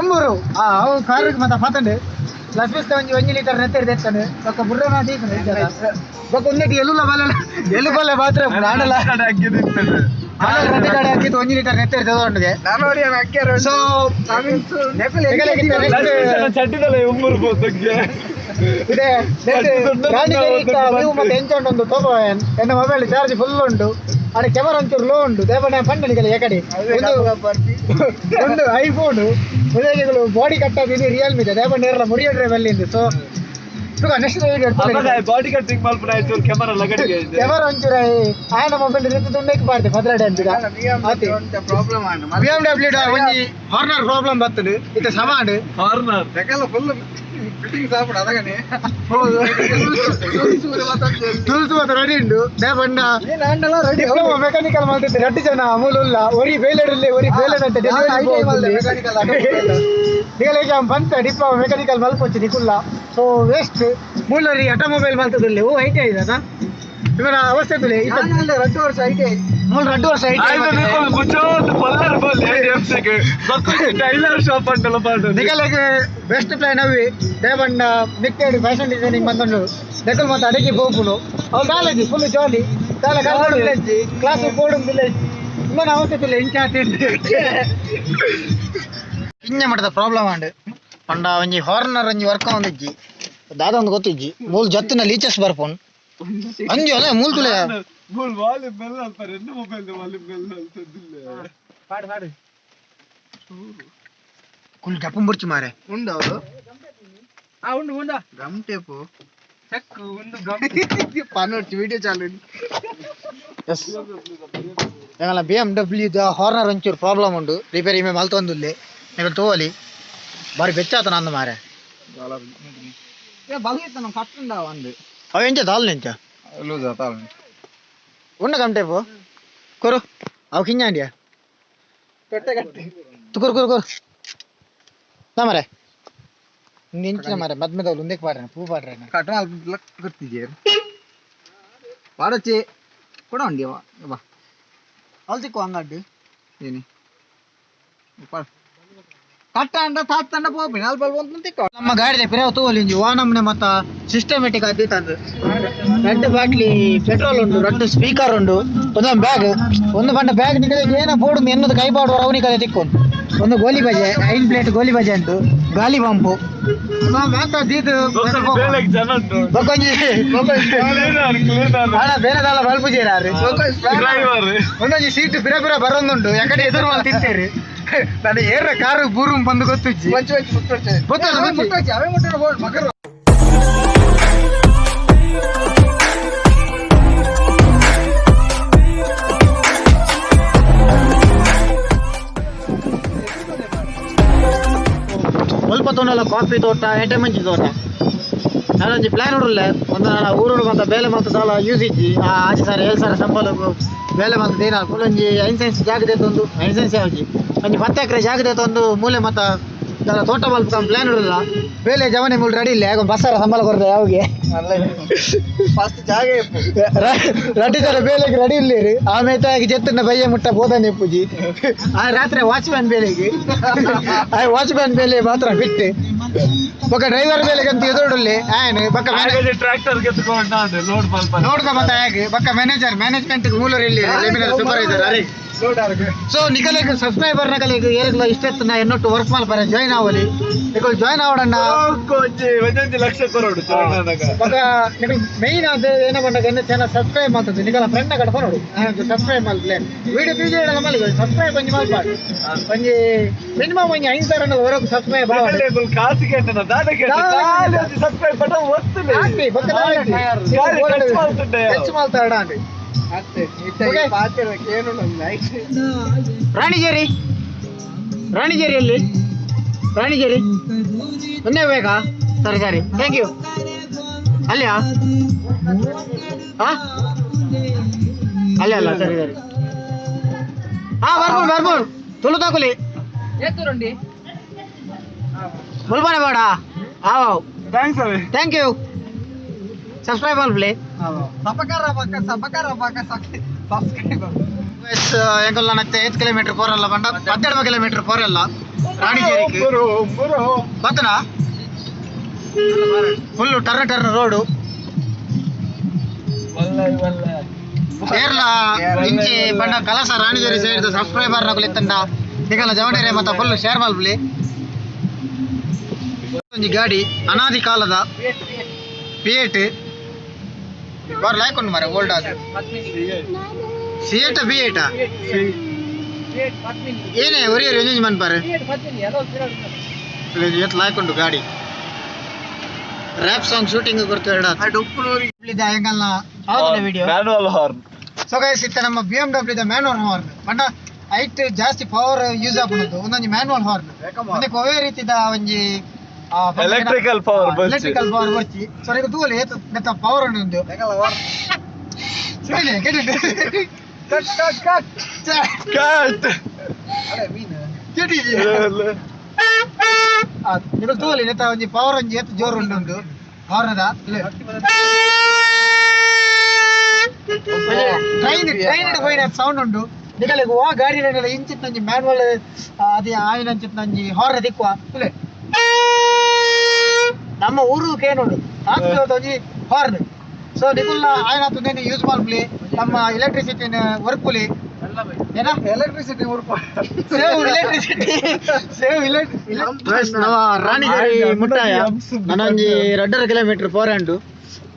ಒಂಬೂರು ಅವು ಕಾರಿಗೆ ಮತ್ತ ಪತ್ತಂಡು ಲಸ್ಮಿಸ್ತ ಒಂಜಿ ಲೀಟರ್ ನೆತ್ತರಿ ತೆತ್ತಾನೆ ಒಕ್ಕ ಬುರ್ರನ ದೀತನೆ ಬೊಕ್ಕ ಒಂದೆಟಿ ಎಲ್ಲು ಬಲ್ಲೆ ಮಾತ್ರ ಆಡಲ ರಡ್ಡಿ ಗಾಡಿ ಹಾಕಿದ್ದು 1 ಲೀಟರ್ ನೆತ್ತರಿ ತಗೊಂಡಿದೆ ಸೊ ಚಟ್ಟಿದಲ್ಲ ಉಮ್ಮೂರು ಬಗ್ಗೆ ಇದೆ ವ್ಯೂ ಮತ್ತೆ ಎಂಚ ಉಂಟು ತಗೋ ಎನ್ನ ಮೊಬೈಲ್ ಚಾರ್ಜ್ ಫುಲ್ ಉಂಟು ಅಡೆ ಕ್ಯಾಮರಾ ಒಂಚೂರು ಲೋ ಉಂಟು ದೇವಣ್ಣ ಪಂಡನಿಗೆ ಯಾಕಡೆ ಒಂದು ಐಫೋನ್ ಉದಯಗಳು ಬಾಡಿ ಕಟ್ಟೋದು ಇದು ರಿಯಲ್ಮಿ ಇದೆ ದೇವಣ್ಣ ನೇರ ಮುರಿಯ ಡ್ರೈವ್ ಅಲ್ಲಿಂದು ಸೊ ನೆಕ್ಸ್ಟ್ ಬಾಡಿ ಕಟ್ಟಿಂಗ್ ಮಲ್ಪನ ಆಯ್ತು ಕ್ಯಾಮರಾ ಲಗಡಿಗೆ ಕ್ಯಾಮರಾ ಒಂಚೂರು ಆಯನ ಮೊಬೈಲ್ ರೀತಿ ತುಂಡಕ್ಕೆ ಬಾರ್ದೆ ಭದ್ರಾಡೆ ಅಂತಿದ ಪ್ರಾಬ್ಲಮ್ BMW ಒಂಜಿ ಹಾರ್ನರ್ ಪ್ರಾಬ್ಲಮ್ ಬರ್ತದೆ ಇದು ಸಮಾಡ್ ಕಾರ್ನರ್ ಫುಲ್ ಫಿಟ್ಟಿಂಗ್ ಸಾಪಡ ಅದಗನೆ ಟೂಲ್ಸ್ ಮಾತ್ರ ರೆಡಿ ಉಂಟು ದೇವಣ್ಣ ಡಿಪ್ಲೊಮಾ ಮೆಕ್ಯಾನಿಕಲ್ ಮಾಡ್ತಿದ್ದೆ 2 ಜನ ಅಮೂಲುಲ್ಲ ಒರಿ ಬೇಲೆಡಲ್ಲಿ ಒರಿ ಬೇಲೆಡ್ ಅಂತ ಈಗ ಬಂತ ಡಿಪ್ಲೊಮಾ ಮೆಕ್ಯಾನಿಕಲ್ ಮಲ್ಪೊಚ್ಚಿ ನಿಕುಲ್ಲ ಸೊ ವೇಸ್ಟ್ ಮೂಲರಿ ಆಟೋಮೊಬೈಲ್ ಮಲ್ತದಲ್ಲಿ ಓ ಐಟಿ ಆಯ್ತಾ ಇವರ ಅವಸ್ಥೆ ತುಲೆ 2 ವರ್ಷ ಐಟಿ ಮೂಲ 2 ವರ್ಷ ಟೈಲರ್ ಶಾಪ್ ಅಂಟಲ್ಲ ಪಾಡು ನಿಗಲೆಗೆ ಬೆಸ್ಟ್ ಪ್ಲಾನ್ ಅವಿ ದೇವಣ್ಣ ನಿಕ್ಕೇಡಿ ಫ್ಯಾಷನ್ ಡಿಸೈನಿಂಗ್ ಬಂದನು ದೆಕಲ್ ಮತ್ತೆ ಅಡಿಗೆ ಹೋಗುನು ಅವ್ರು college full jolly class board village ಇನ್ನೇನು ಅವಸ್ಥೆ ತುಲೆ ಹಿಂಗೆ ಮಾಡಿದ ಪ್ರಾಬ್ಲಮ್ ಅಂಡ್ ಪಂಡ ಒಂಜಿ ಹಾರ್ನರ್ ಒಂಜಿ ವರ್ಕ ಒಂದಿಜ್ಜಿ ದಾದ ಒಂದು ಗೊತ್ತಿಜ್ಜಿ ಮೂಲ್ ಜತ್ತಿನ ಲೀಚಸ್ ಬರ್ಪೋನ್ ಅಂಜು ಅಲ್ಲ ಮೂಲ್ ತುಲೆ ಮೂಲ್ ವಾಲ್ಯೂಮ್ ಬೆಲ್ಲ ಅಂತಾರೆ ಎನ್ನ ಮೊಬೈಲ್ ವಾಲ್ಯೂಮ್ ಬೆಲ್ಲ ಅಂತದಿಲ್ಲ ಪಾಡು ಕುಲ್ ಜಪ್ಪಂ ಬುರ್ಚಿ ಮಾರೆ ಉಂಡು ಅವರು ఉండు ಗಮ್ ಟೇಪು చెక్కు ఉండు గమ్ ಪನ್ನೊಟ್ಟು ವಿಡಿಯೋ ಚಾಲು ಎಸ್ ഞങ്ങള BMW ದ ಹಾರ್ನರ್ ಒಂಚೂರು ಪ್ರಾಬ್ಲಮ್ ಉಂಟು ರಿಪೇರಿ ಮೇ ಮಲ್ತೊಂದುಲ್ಲೆ ನೀವು ತೋಲಿ ಬಾರಿ ಬೆಚ್ಚಾತ ನಂದು ಮಾರೆ ಬಲಿತ ನಮ್ಮ ಕಟ್ಟುಂಡ ಒಂದು ಅವ ಎಂಚ ದಾಲ್ ನೆಂಚ ಲೂಸ್ ಆತ ಉಂಡ ಗಮ್ ಟೇಪು ಕೊರು ಅವು ಕಿಂಜಾಂಡಿಯ ಕಟ್ಟೆ ಕಟ್ಟೆ ತುಕುರು ಮರೆ ನಿಂಚಿನ ಮರೆ ಮದ್ಮೆದವ್ರು ಒಂದಕ್ಕೆ ಪಾಡ್ರೆ ಪೂ ಪಾಡ್ರೆ ಕಟ್ಟಣ ಲಕ್ ಕಟ್ತಿದ್ಯಾ ಪಾಡಚ್ಚಿ ಕೂಡ ಉಂಡಿಯವ ಬಾ ಅಲ್ಲಿ ಸಿಕ್ಕು ಹಂಗಡ್ಡು ಏನಿ ಕಟ್ಟಂಡ ತಾತ್ತಂಡ ಪೋಪಿನ ಅಲ್ಪ ಒಂದು ತಿಕ್ಕ ನಮ್ಮ ಗಾಡಿದೆ ಪಿರಾವ್ ತೋಲಿಂಜಿ ವಾನಮ್ನೆ ಮತ್ತ ಸಿಸ್ಟಮೆಟಿಕ್ ಅದ್ದಿ ತಂದು 2 ಬಾಟ್ಲಿ ಪೆಟ್ರೋಲ್ ಉಂಟು 2 ಸ್ಪೀಕರ್ ಉಂಟು ಒಂದೊಂದು ಬ್ಯಾಗ್ ಒಂದು ಬಂಡ ಬ್ಯಾಗ್ ನಿಗದಿಗೆ ಏನೋ ಬೋರ್ಡ್ ಎನ್ನದು ಕೈ ಬಾಡುವ ಅವನಿ ಕಲೆ ತಿಕ್ಕೊಂಡು ಒಂದು ಗೋಲಿ ಬಜೆ 5 ಪ್ಲೇಟ್ ಗೋಲಿ ಬಜೆ ಉಂಟು ಗಾಲಿ ಪಂಪು ಬೇರೆದಲ್ಲ ಬಲ್ಪು ಜೀರಾರು ಒಂದೊಂದು ಸೀಟ್ ಪಿರ ಬರೋದುಂಟು ಯಾಕಡೆ ಎದುರು ಮಾಡಿ ತಿಂತೇರಿ ನಾನು ಏರ ಕಾರು ಬೂರು ಬಂದು ಗೊತ್ತಿಜ್ಜಿ ಮಗರು ಸ್ವಲ್ಪ ತೊಂಡಲ್ಲ ಕಾಫಿ ತೋಟ ಎಟೆ ಮಂಚಿ ತೋಟ ನಾನೊಂದು ಪ್ಲಾನ್ ನೋಡಲ್ಲ ಒಂದು ನಾನು ಊರು ಬಂದ ಬೇಲೆ ಮತ್ತು ಸಾಲ ಯೂಸ್ ಇಜ್ಜಿ ಆಚೆ ಸರ್ 7 ಸಾವಿರ ಸಂಬಳ ಬೇಲೆ ಮತ್ತು ಏನ ಒಂಜಿ ಐನ್ಸೆನ್ಸ್ ಜಾಗದ ಒಂದು ಐನ್ಸೆನ್ಸ್ ಯಾವ್ಜಿ ಒಂಜಿ 10 ಎಕರೆ ಜಾಗದ ಒಂದು ಮೂಲೆ ಮತ್ತು ತೋಟ ಮಲ್ಪ ಪ್ಲಾನ್ ನೋಡಲ್ಲ ಬೇಲೆ ಜವನೆ ಮೂಲ ರೆಡಿ ಇಲ್ಲ ಯಾಕೆ ಬಸ್ಸಾರ ಸಂಬಳ ಕೊಡ್ದೆ ಯಾವಾಗ ಫಸ್ಟ್ ಜಾಗ ರೆಡಿ ಸರ ಬೇಲೆಗೆ ರೆಡಿ ಇಲ್ಲೇರಿ ಆಮೇಲೆ ಆಗಿ ಜೆತ್ತನ್ನ ಬಯ್ಯ ಮುಟ್ಟ ಬೋಧನೆ ಪೂಜಿ ಆ ರಾತ್ರಿ ವಾಚ್ಮ್ಯಾನ್ ಬೇಲೆಗೆ ಆ ವಾಚ್ಮ್ಯಾನ್ ಬೇಲೆ ಮಾತ್ರ ಬಿಟ್ಟು ಬೊಕ್ಕ ಡ್ರೈವರ್ ಬೇಲೆಗಂತ ಎದುರುಡಲ್ಲಿ ಆಯ್ನು ಬೊಕ್ಕ ಟ್ರ್ಯಾಕ್ಟರ್ ನೋಡ್ಕೊ ಮತ್ತೆ ಹೇಗೆ ಬೊಕ್ಕ ಮ್ಯಾನೇಜ್ಮೆಂಟ್ ಮೂಲರು ಇಲ್ಲಿ ಲೆಮಿನರ್ ಸೂಪರ್ವೈಸರ್ ಅರೆ ಸೊ ನಿಕಲೆಗೆ ಸಬ್ಸ್ಕ್ರೈಬರ್ ನಕಲೆಗೆ ಏರಿಗ್ಲ ಇಷ್ಟೆತ್ತು ನಾ ಎನ್ನೊಟ್ಟು ವರ್ಕ್ ಮಾಡ್ತಾರೆ ಜಾಯ್ನ್ ಆವಲಿ ನಿಕಲ್ ಜಾಯ್ನ್ ಆವಡಣ್ಣ 1 ಲಕ್ಷ ಕೊರೋಡು ಮೈನ್ ಅದು ಏನೋ ಬಂದಾಗ ಎನ್ನ ಚಾನಲ್ ಸಬ್ಸ್ಕ್ರೈಬ್ ಮಾಡ್ತದೆ ನಿಕಲ ಫ್ರೆಂಡ್ ಕಡೆ ನೋಡು ಸಬ್ಸ್ಕ್ರೈಬ್ ಮಾಡ್ಲೆ ವಿಡಿಯೋ ಬೀಜ ಹೇಳಲ್ಲ ಮಲ್ಲಿಗೆ ಸಬ್ಸ್ಕ್ರೈಬ್ ಒಂಜಿ ಮಾಡ್ಬಾರ್ದು ಒಂಜಿ ಮಿನಿಮಮ್ ಒಂಜಿ 5,000 ವರೆಗೂ ಸಬ್ಸ್ಕ್ರೈಬ್ ಆವಡು ಕಾಸು ಕೇಳ್ತಾನ ಸಬ್ಸ್ಕ್ರೈಬ್ ಬಟನ್ ಒತ್ತುಲೆ ಹಾಕಿ ಬೊಕ್ಕ ಹೆಚ್ಚು ಮಾಡ್ತಾಡ ಅಂತ ರಾಣಿಜೇರಿಯಲ್ಲಿ ರಾಣಿಜೇರಿ ಒಂದೇ ಬೇಕಾ ಸರಿ ಸರಿ ಥ್ಯಾಂಕ್ ಯು ಅಲ್ಲಿಯಾ ಅಲ್ಲೇ ಅಲ್ಲ ಸರಿ ಸರಿ ಬರ್ಬೋದು ತುಳು ತಗೊಳ್ಳಿ ಮುಲ್ಬಾನೆ ಬೇಡ ಥ್ಯಾಂಕ್ ಯು ಸಬ್ಸ್ಕ್ರೈಬ್ ಮಾಡ್ಲಿ ಎಂಕಲ್ ನನತ್ತೆ 8 ಕಿಲೋಮೀಟರ್ ಪೋರಲ್ಲ ಬಂಡ 12 ಕಿಲೋಮೀಟರ್ ಪೋರಲ್ಲ ರಾಣಿಜೇರಿಗೆ ಬತ್ತನ ಫುಲ್ಲು ಟರ್ನ ರೋಡು ಕೇರಳ ಇಂಚೆ ಬಂಡ ಕಲಸ ರಾಣಿಜೇರಿ ಸೈಡ್ ಸಬ್ಸ್ಕ್ರೈಬರ್ ನಗಲಿ ತಂಡ ನಿಗಲ ಜವಡೇರೆ ಮತ್ತೆ ಫುಲ್ ಶೇರ್ ಮಲ್ಪಲಿ ಒಂಜಿ ಗಾಡಿ ಅನಾದಿ ಕಾಲದ P8 ಬಾರ್ ಲೈಕ್ ಉಂಟು ಮಾರೆ ಓಲ್ಡ್ ಆದ C8 B8 ಏನೇ ಒರಿ ರೇಂಜ್ ಮನ್ಪಾರೆ ಎತ್ ಲೈಕ್ ಉಂಟು ಗಾಡಿ ರ್ಯಾಪ್ ಸಾಂಗ್ ಶೂಟಿಂಗ್ ಕೊಡ್ತು ಎಂಗಲ್ನ video manual horn so guys ಇತ್ತ ನಮ್ಮ BMW ದ ಮ್ಯಾನುವಲ್ ಹಾರ್ನ್ ಬಣ್ಣ ಹೈಟ್ ಜಾಸ್ತಿ ಪವರ್ ಯೂಸ್ ಆಗುವುದು ಒಂದೊಂದು ಮ್ಯಾನುವಲ್ ಹಾರ್ನ್ ಒಂದಕ್ಕೆ ಒವೇ ರೀತಿದ ಒಂಜಿ ಎಲೆಕ್ಟ್ರಿಕಲ್ ಪವರ್ ಬರ್ಚಿ ಸೊ ಈಗ ತೂಲಿ ನೆತ್ತ ಪವರ್ ಉಂಡು ನಿಮಗೆ ತೂಲಿ ನೆತ್ತ ಒಂಜಿ ಪವರ್ ಒಂಜಿ ಎತ್ತು ಜೋರು ಉಂಡು ಹಾರ್ನದ ಟ್ರೈನ್ ಹೋಯಿನ ಸೌಂಡ್ ಉಂಡು ನಿಗಲಿಗೆ ಆ ಗಾಡಿ ಇಂಚಿತ್ ನಂಜಿ ಮ್ಯಾನುವಲ್ ಅದೇ ಆಯಿನ ಅಂಚಿತ್ ನಂಜಿ ಹಾರ್ನ ದಿಕ್ಕುವ ನಮ್ಮ ಊರು ಕೇನೋಡು ಒಂಜಿ ಹಾರ್ನ್ ಸೊ ನಿಕುಲ್ನ ಆಯ್ನ ತುದೇನೆ ಯೂಸ್ ಮಾಡ್ಲಿ ನಮ್ಮ ಎಲೆಕ್ಟ್ರಿಸಿಟಿ ವರ್ಕ್ಲಿ ಏನ ಎಲೆಕ್ಟ್ರಿಸಿಟಿ ವರ್ಕ್ ಸೇವ್ ನಮ್ಮ ರಾಣಿಗೇರಿ ಮುಟ್ಟಾಯ ನನೊಂಜಿ 2 ಕಿಲೋಮೀಟರ್ 400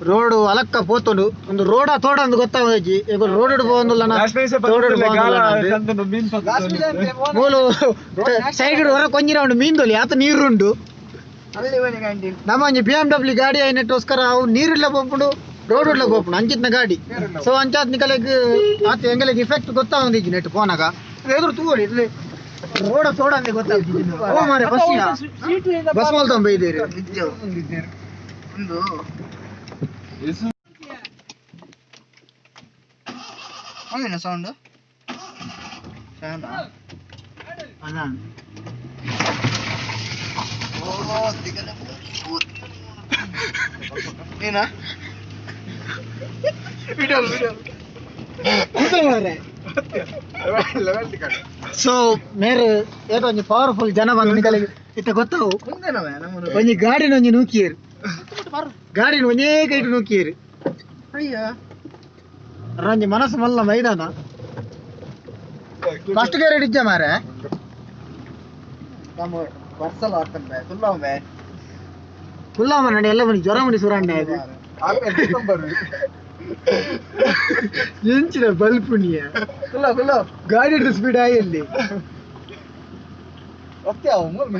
ರೋಡು ಅಲಕ್ಕ ಪೋತುಂಡು ಒಂದು ರೋಡ ತೋಡ ಅಂದ್ ಗೊತ್ತಾಗಿ ಈಗ ರೋಡ್ ಪೋಂದುಲ್ಲ ಮೂಲು ಸೈಡ್ ಹೊರ ಕೊಂಜಿನ ಉಂಡು ಮೀನ್ದೊಲಿ ಆತ ನೀರುಂಡು ನಮ್ಮ ಒಂಜಿ BMW ಗಾಡಿ ಆಯ್ನಟ್ಟೋಸ್ಕರ ಅವು ನೀರಿಲ್ಲ ಪೋಪುಂಡು ರೋಡ್ ಉಡ್ಲ ಪೋಪುಂಡು ಅಂಚಿತ್ನ ಗಾಡಿ ಸೊ ಅಂಚಾತ್ ನಿಕಲೆಗ್ ಆತ ಎಂಗಲೆಗ್ ಇಫೆಕ್ಟ್ ಗೊತ್ತಾಗೊಂದಿಜ್ಜಿ ನೆಟ್ ಪೋನಾಗ ಎದುರು ತೂವಳಿ ಇಲ್ಲಿ ರೋಡ ತೋಡ ಅಂದೆ ಗೊತ್ತಾಗ್ತಿದ್ದಿ ಓ ಮಾರೆ ಬಸ್ ಮಲ್ತೊಂಬ ಇದ್ದೀರಿ ಒಂದು ಸೌಂಡ್ ಅಲ್ಲ ಏನ ಸೊ ಮೇರೆ ಏಟೋ ಒಂಜಿ ಪವರ್ಫುಲ್ ಜನ ಬಂದು ನಿಕಲೆಗ್ ಇತ್ತ ಗೊತ್ತಾವು ಒಂಜಿ ಗಾಡಿನ ಒಂಜಿ ನೂಕಿಯರು ಗಾಡಿನ ಒಂಜೇ ಕೈಟು ನೂಕಿಯರು ರಂಜಿ ಮನಸ್ಸು ಮಲ್ಲ ಮೈದಾನ ಫಸ್ಟ್ ಗೇರ್ ಹಿಡಿಜ್ಜ ಮಾರೆ ಬರ್ಸಲ್ ಆಗ್ತದೆ ಕುಲ್ಲಾಮ ನಡಿ ಎಲ್ಲ ಬನ್ನಿ ಜ್ವರ ಮಣಿ ಸುರಾಂಡೆ ಅದು ಎಂಚಿನ ಬಲ್ಪುಣಿಯ ಗಾಡಿ ಸ್ಪೀಡ್ ಆಯಲ್ಲಿ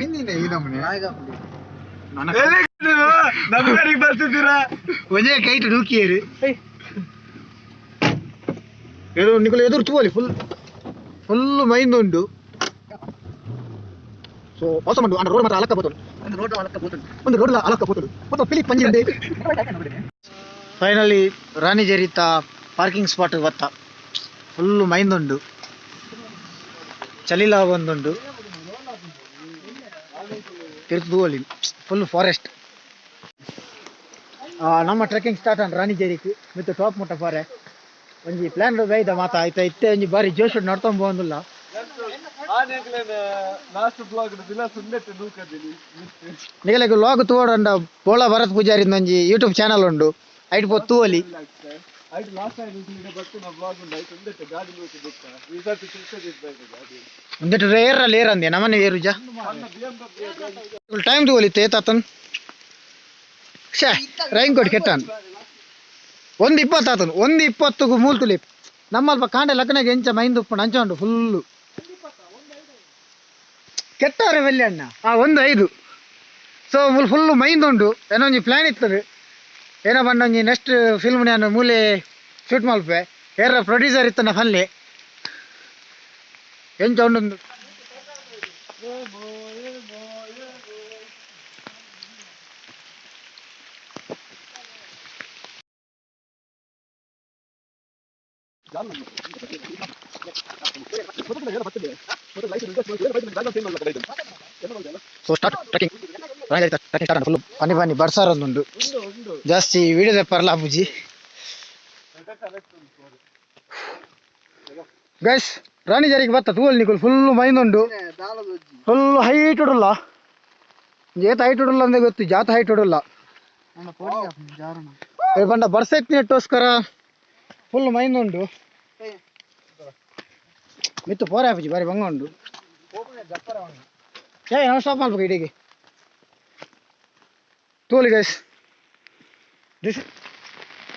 ಹಿಂದಿನ ಈ ನಮ್ಮನೆ ಬರ್ತಿದ್ದೀರಾ ಒಂದೇ ಕೈಟ್ ನೂಕಿಯರು ನಿಕಲು ಎದುರು ತೂವಲಿ ಫುಲ್ ಮೈಂದುಂಡು ಸೊ ಮೋಸ ಮಾಡು ಅಂಡ ರೋಡ್ ಮಾತ್ರ ಅಲಕ್ಕಬಹುದು ಒಂದು ರೋಡ್ ಅಲಕ್ಕಬಹುದು ಮತ್ತು ಫಿಲಿಪ್ ಪಂಜಿ ಉಂಟು ಫೈನಲಿ ರಾಣಿಜೇರಿತ ಪಾರ್ಕಿಂಗ್ ಸ್ಪಾಟ್ ಬತ್ತ ಫುಲ್ಲು ಮೈಂದುಂಡು ಚಲಿಲ ಒಂದುಂಡು ತಿರುಪತಿ ಫುಲ್ ಫಾರೆಸ್ಟ್ ನಮ್ಮ ಟ್ರೆಕ್ಕಿಂಗ್ ಸ್ಟಾರ್ಟ್ ಆನ್ ರಾಣಿಜೇರಿಗೆ ಮಿತ್ತು ಟಾಪ್ ಮುಟ್ಟ ಪಾರೆ ಒಂಜಿ ಪ್ಲಾನ್ ಬೈದ ಮಾತಾ ಆಯ್ತಾ ಇತ್ತೆ ಒಂಜಿ ಬಾರಿ ಜೋಶ್ ನಡ್ಕೊಂಡ್ ಹೋಗಂದಿಲ್ಲ ಲಾಸ್ಟ್ ಬ್ಲಾಗ್ ದಿನ ಸುಂದೆಟ್ಟು ನೂಕದಿನಿ ನಿಗಲೆಗ್ ಲಾಗ್ ತೋಡಂಡ ಬೋಳ ಭರತ್ ಪೂಜಾರಿ ಒಂಜಿ ಯೂಟ್ಯೂಬ್ ಚಾನಲ್ ಉಂಡು ಐಟ್ ಪೋ ತೂವಲಿ ಐಟ್ ಲಾಸ್ಟ್ ಟೈಮ್ ಇಲ್ಲಿ ಬರ್ತುನ ಬ್ಲಾಗ್ ಉಂಡು ಐಟ್ ಸುಂದೆಟ್ಟು ಗಾಡಿ ನೂಕು ಬಿಟ್ಟ ಈ ಸರ್ತಿ ತಿರ್ಸದಿರ್ಬೇಕು ಗಾಡಿ ಒಂದಿಟ್ಟು ರೇರಲ್ಲಿ ಏರಂದೆ ನಮ್ಮನೆ ಏರುಜ ಟೈಮ್ ತೂವಲಿತ್ತೆ ತಾತನ್ ಶೇ ರೈನ್ ಕೋಟ್ ಕೆಟ್ಟಾನ್ 1:20 ಆತನು 1:20ಗೂ ಮೂಲ್ ತುಲಿಪ್ ನಮ್ಮಲ್ಪ ಕಾಂಡೆ ಲಗ್ನಗೆ ಎಂಚ ಮೈಂದು ಉಪ್ಪು ಅಂಚ ಉಂಡು ಫುಲ್ಲು ಕೆಟ್ಟಾರೆ ಬೆಲ್ಲಿ ಅಣ್ಣ 1:05 ಸೊ ಫುಲ್ಲು ಮೈಂದು ಉಂಡು ಏನೋ ಒಂಜಿ ಪ್ಲಾನ್ ಇರ್ತದೆ ಏನೋ ಬಂಡ ಒಂಜಿ ನೆಕ್ಸ್ಟ್ ಫಿಲ್ಮ್ ನಾನು ಮೂಲೆ ಶೂಟ್ ಮಲ್ಪೆ ಏರ ಪ್ರೊಡ್ಯೂಸರ್ ಇತ್ತನ ಫಲ್ಲೆ ಎಂಚ ಉಂಡು so start trekking start full ಪನಿ ಬರ್ಸಾರ ಒಂದುಂಡು ಜಾಸ್ತಿ ವಿಡಿಯೋ ಪರ್ಲ ಬುಜಿ ಗೈಸ್ ರಾಣಿಜೇರಿಗೆ ಬತ್ತ ತೂವಲ್ ನಿಕುಲ್ ಫುಲ್ ಮೈಂದುಂಡು ಫುಲ್ ಹೈಟ್ ಉಡಲ್ಲ ಏತ ಹೈಟ್ ಉಡಲ್ಲ ಅಂದ್ರೆ ಗೊತ್ತು ಜಾತ ಹೈಟ್ ಉಡಲ್ಲ ಬಂಡ ಬರ್ಸೈತ್ ನೆಟ್ಟೋಸ್ಕರ ಫುಲ್ ಮೈಂದುಂಡು ಮಿತ್ತು ಪೋರ ಹಾಪಿಜಿ ಬಾರಿ ಬಂಗ ಉಂಡು ನಾವು ಸ್ಟಾಪ್ ಮಾಡ್ಬೇಕು ಇಡಿಗೆ ತೋಲಿ ಗೈಸ್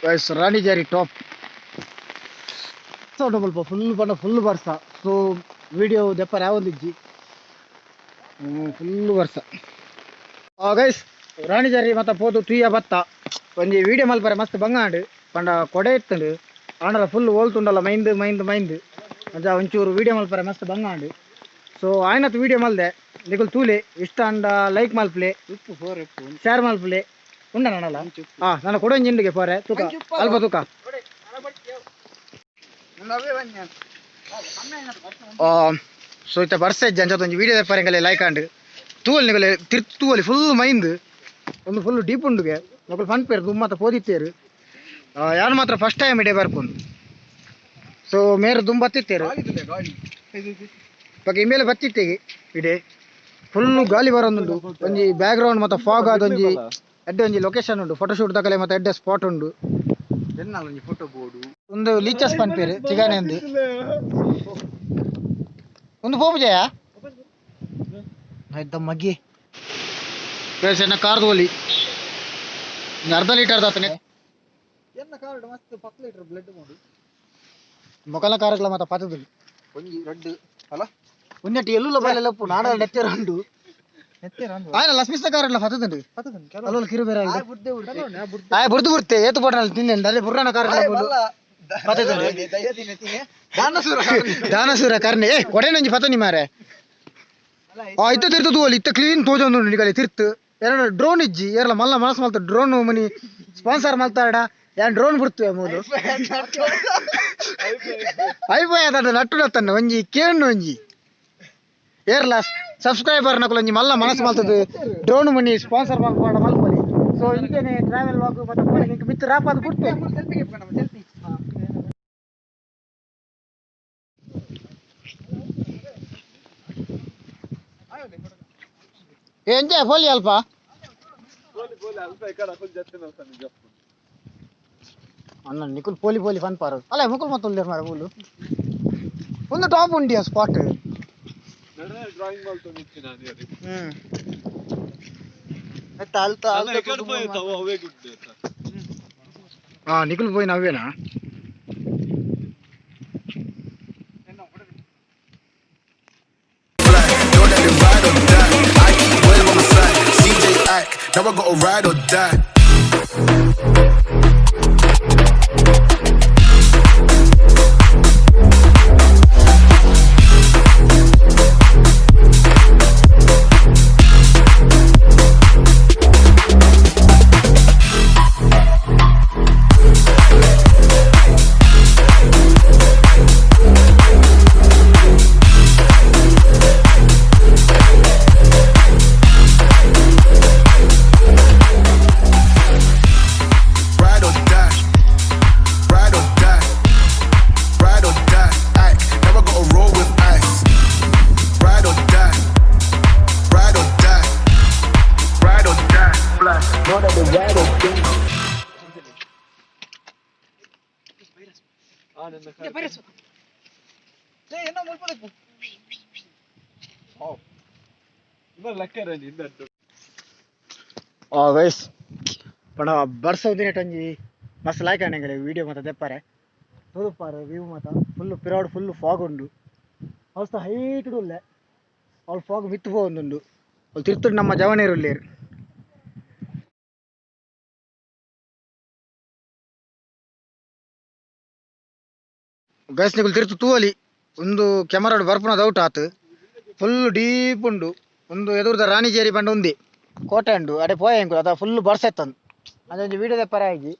ಗೈಸ್ ರಾಣಿಜೇರಿ ಟಾಪ್ ಸ್ವಲ್ಪ ಫುಲ್ ಬಣ್ಣ ಫುಲ್ ಬರ್ಸ ಸೊ ವಿಡಿಯೋ ದೆಪ್ಪರ ಯಾವೊಂದಿಜ್ಜಿ ಫುಲ್ ಬರ್ಸ ಗೈಸ್ ರಾಣಿಜೇರಿ ಮತ್ತೆ ಪೋದು ತುಯ್ಯ ಬತ್ತ ಒಂಜಿ ವಿಡಿಯೋ ಮಲ್ಪರೆ ಮಸ್ತ್ ಬಂಗಾಂಡು ಪಂಡ ಕೊಡೆ ಇತ್ತಂಡು ಆಂಡಲ ಫುಲ್ ಓಲ್ತುಂಡಲ್ಲ ಮೈಂದು ಅಂಚ ಒಂಚೂರು ವಿಡಿಯೋ ಮಲ್ಪರೆ ಮಸ್ತ್ ಬಂಗಾಂಡು ಸೊ ಆಯ್ನತ್ ವಿಡಿಯೋ ಮಲ್ದೆ ನಿಕುಲ್ ತೂಲೆ ಇಷ್ಟ ಅಂಡ ಲೈಕ್ ಮಲ್ಪಲೆ ಶೇರ್ ಮಲ್ಪಲೆ ಉಂಡ ನನ್ನಲ್ಲ ನನ್ನ ಕೊಡೋ ಇಂಜಿನ್ಗೆ ಪೋರೆ ತೂಕ ಅಲ್ಪ ತೂಕ ಸೊ ಇತ್ತ ಬರ್ಸ ಅಂಚದ ಒಂಜಿ ವಿಡಿಯೋ ಪರಂಗಲೆ ಲೈಕ್ ಅಂಡ್ ತೂವಲ್ ನಿಗಲೆ ತಿರ್ತು ತೂವಲಿ ಫುಲ್ ಮೈಂದು ಒಂದು ಫುಲ್ ಡೀಪ್ ಉಂಡುಗೆ ನಕುಲು ಫನ್ ಪೇರು ದುಮ್ಮತ್ತ ಪೋದಿತ್ತೇರು ಯಾರು ಮಾತ್ರ ಫಸ್ಟ್ ಟೈಮ್ ಇಡೇ ಬರ್ಪುಂಡು ಸೊ ಮೇರೆ ದುಂಬ ಬತ್ತಿತ್ತೇರು ಬಗ್ಗೆ ಮೇಲೆ ಬತ್ತಿತ್ತೇಗೆ ಇಡೆ ಫುಲ್ ಗಾಳಿ ಬರೋದುಂಡು ಒಂಜಿ ಬ್ಯಾಕ್ ಗ್ರೌಂಡ್ ಮತ್ತೆ ಫಾಗ್ ಆದೊಂಜಿ ಎಡ್ಡೆ ಒಂಜಿ ಲೊಕೇಶನ್ ಉಂಡು ಫೋಟೋಶೂಟ್ ತಕಲೆ ಮತ್ತೆ ಎಡ್ಡೆ ಸ್ಪಾಟ್ ಉಂಡು ಫೋಟೋ ಬೋರ್ಡು ಒಂದು ಲೀಚಸ್ ಪನ್ಪೇರು ಚಿಗಾನೆ ಒಂದು ಪೋಪುಜಯ ಆಯ್ತ ಮಗ್ಗಿ ಎನ್ನ ಕಾರ್ ತೋಲಿ ಅರ್ಧ ಲೀಟರ್ ದಾತನೆ ಮೊಕಲ ಕಾರಕ್ಲ ಮತ್ತೆ ಪಾತದಲ್ಲಿ ಒಂಜಿ ರೆಡ್ ಅಲ್ಲ ಉನ್ನಟ್ಟಿ ಎಲ್ಲುಲ್ಲ ಬಾಲೆಲ್ಲ ಉಪ್ಪು ನಾಡ ನೆತ್ತೆರ ಉಂಡು ಆಯ್ನ ಲಕ್ಷ್ಮಿಸ್ತ ಕಾರಲ್ಲ ಪತದಂಡು ಅಲ್ಲ ಕಿರು ಬೇರೆ ಬುರ್ದು ಬುರ್ತೆ ಏತು ಪೋಟನಲ್ಲಿ ತಿಂದೆ ಅಲ್ಲಿ ಬುರ್ರನ ಕಾರ ಪತದಂಡು ದಾನಸೂರ ಕರ್ನೆ ಕೊಡೆ ನಂಜಿ ಪತನಿ ಮಾರೆ ಇತ್ತ ತಿರ್ತು ತೂವಲ್ಲಿ ಇತ್ತ ಕ್ಲೀನ್ ತೋಜೊಂದು ನಿಗಲಿ ತಿರ್ತು ಎರಡು ಡ್ರೋನ್ ಇಜ್ಜಿ ಏರಲ್ಲ ಮಲ್ಲ ಮನಸ್ಸು ಮಲ್ತ ಡ್ರೋನ್ ಮನಿ ಸ್ಪಾನ್ಸರ್ ಮಲ್ತಾಡ ಯಾನ್ ಡ್ರೋನ್ ಬಿಡ್ತೇವೆ ಮೂಲು ಐಫೈ ಅದ ನಟ್ಟು ತನ್ನ ಒಂಜಿ ಕೇಣ್ಣು ಒಂಜಿ ಏರ್ಲ ಸಬ್ಸ್ಕ್ರೈಬರ್ ನಕುಲು ಒಂಜಿ ಮಲ್ಲ ಮನಸ್ಸು ಮಲ್ತದ ಡ್ರೋನ್ ಮನಿ ಸ್ಪಾನ್ಸರ್ ಮಾಡ್ಕೊಂಡ ಮಲ್ಪಲಿ ಸೊ ಇಂತೇನೆ ಟ್ರಾವೆಲ್ ವಾಕ್ ಮತ್ತೆ ಮಿತ್ ರಾಪ್ ಅದು ಬಿಡ್ತೇವೆ ಎಂಜಾಯ್ ಫೋಲಿ ಅಲ್ಪ ಅಣ್ಣ ನಿಕುಲ್ ಪೋಲಿ ಫನ್ ಪಾರು ಅಲ್ಲ ಮುಕುಲ್ ಮತ್ತೆ ಉಳ್ಳೇರ್ ಮಾರ ಮೂಲು ಒಂದು ಟಾಪ್ ಉಂಡಿಯ ಸ್ಪಾಟ್ ಡ್ರಾಯಿಂಗ್ ಮಾಡ್ತು ನಿಂತಿ ನಾನು ಅವೇ ಗುಡ್ ನಿಕುಲ್ ಪೋಯಿ ನವ್ವೇನಾ Now I gotta ride or die. Guys ಪಣ ಬರ್ಸೋದಿನ ಟಂಜಿ ಮಸ್ತ್ ಲಾಯ್ಕ್ ಆಣೆಂಗಲೆ ವಿಡಿಯೋ ಮಾತ ತೆಪ್ಪಾರೆ ತೋದುಪ್ಪಾರೆ ವ್ಯೂ ಮಾತ ಫುಲ್ ಪಿರಾಡ್ ಫುಲ್ ಫಾಗ್ ಉಂಡು ಅವಸ್ತ ಹೈಟ್ ಉಲ್ಲೆ ಅವ್ಳು ಫಾಗ್ ಮಿತ್ತು ಪೋವೊಂದುಂಡು ಅವ್ಳು ತಿರ್ತುಡು ನಮ್ಮ ಜವನೇರು ಉಲ್ಲೇರು ಗೈಸ್ ನಿಗುಲು ತಿರ್ತು ತೂವಲಿ ಒಂದು ಕೆಮರಾಡು ಬರ್ಪುನದ ಔಟ್ ಆತು ಫುಲ್ ಡೀಪ್ ಉಂಡು ಒಂದು ಎದುರುದ ರಾಣಿಜೇರಿ ಬಂಡ ಉಂದಿ ಕೋಟೆ ಉಂಡು ಅಡೆ ಪೋಯ ಎಂಕುಲು ಅದ ಫುಲ್ ಬರ್ಸೆತ್ತಂದು ಅದೊಂದು ವಿಡಿಯೋ ತೆಪ್ಪರೆ ಆಗಿ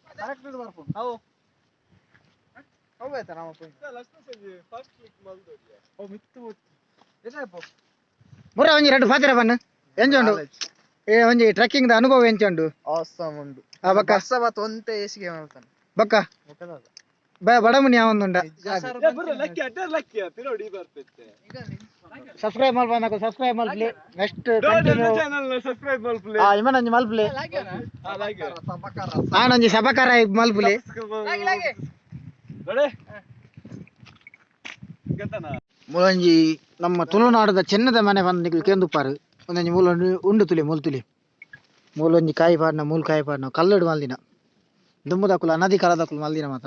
ಮುರ ಒಂಜಿ ಎರಡು ಫಾತಿರ ಬಣ್ಣ ಎಂಚುಂಡು ಏ ಒಂಜಿ ಟ್ರೆಕ್ಕಿಂಗ್ ದ ಅನುಭವ ಎಂಚುಂಡು awesome ಉಂಡು ಆ ಬಕ್ಕ ಬರ್ಸ ಬತ್ತ ಒಂತೆ ಏಸಿಗೆ ಮಾಡ್ತಾನೆ ಬಕ್ಕ ಬಡಮುನಿ ಯಾವೊಂದುಂಡ ಸಬ್ಸ್ಕ್ರೈಬ್ ಮಾಡ್ಬಂದ ಸಬ್ಸ್ಕ್ರೈಬ್ ಮಲ್ಪ್ಲಿ ನೆಕ್ಸ್ಟ್ ಇವನೊಂಜಿ ಮಲ್ಪ್ಲಿ ಆನೊಂಜಿ ಸಬಕಾರ ಮಲ್ಪ್ಲಿ ಮೂಲೊಂಜಿ ನಮ್ಮ ತುಳುನಾಡದ ಚೆನ್ನದ ಮನೆ ಬಂದು ನಿಕ್ಲು ಕೇಂದುಪ್ಪಾರು ಒಂದೊಂಜಿ ಮೂಲ ಉಂಡು ತುಲಿ ಮೂಲ್ ತುಲಿ ಮೂಲೊಂಜಿ ಕಾಯಿ ಪಾಡ್ನ ಮೂಲ್ ಕಾಯಿ ಪಾಡ್ನ ಕಲ್ಲಡು ಮಲ್ದಿನ ದುಮ್ಮದಕ್ಕುಲ ನದಿ ಕಲದಕ್ಕುಲು ಮಲ್ದಿನ ಮಾತ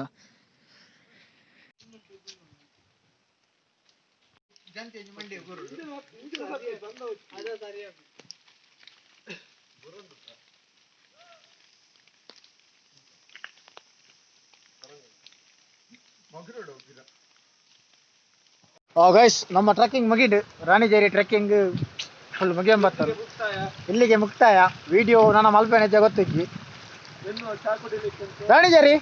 ಗೈಸ್ ನಮ್ಮ ಟ್ರೆಕ್ಕಿಂಗ್ ಮುಗಿದು ರಾಣಿಜೇರಿ ಟ್ರೆಕ್ಕಿಂಗ್ ಫುಲ್ ಮುಗಿಯಂಬತ್ತರು ಇಲ್ಲಿಗೆ ಮುಕ್ತಾಯ ವಿಡಿಯೋ ನನ್ನ ಮಲ್ಪೆನ ಗೊತ್ತಿದ್ವಿ ರಾಣಿಜೇರಿ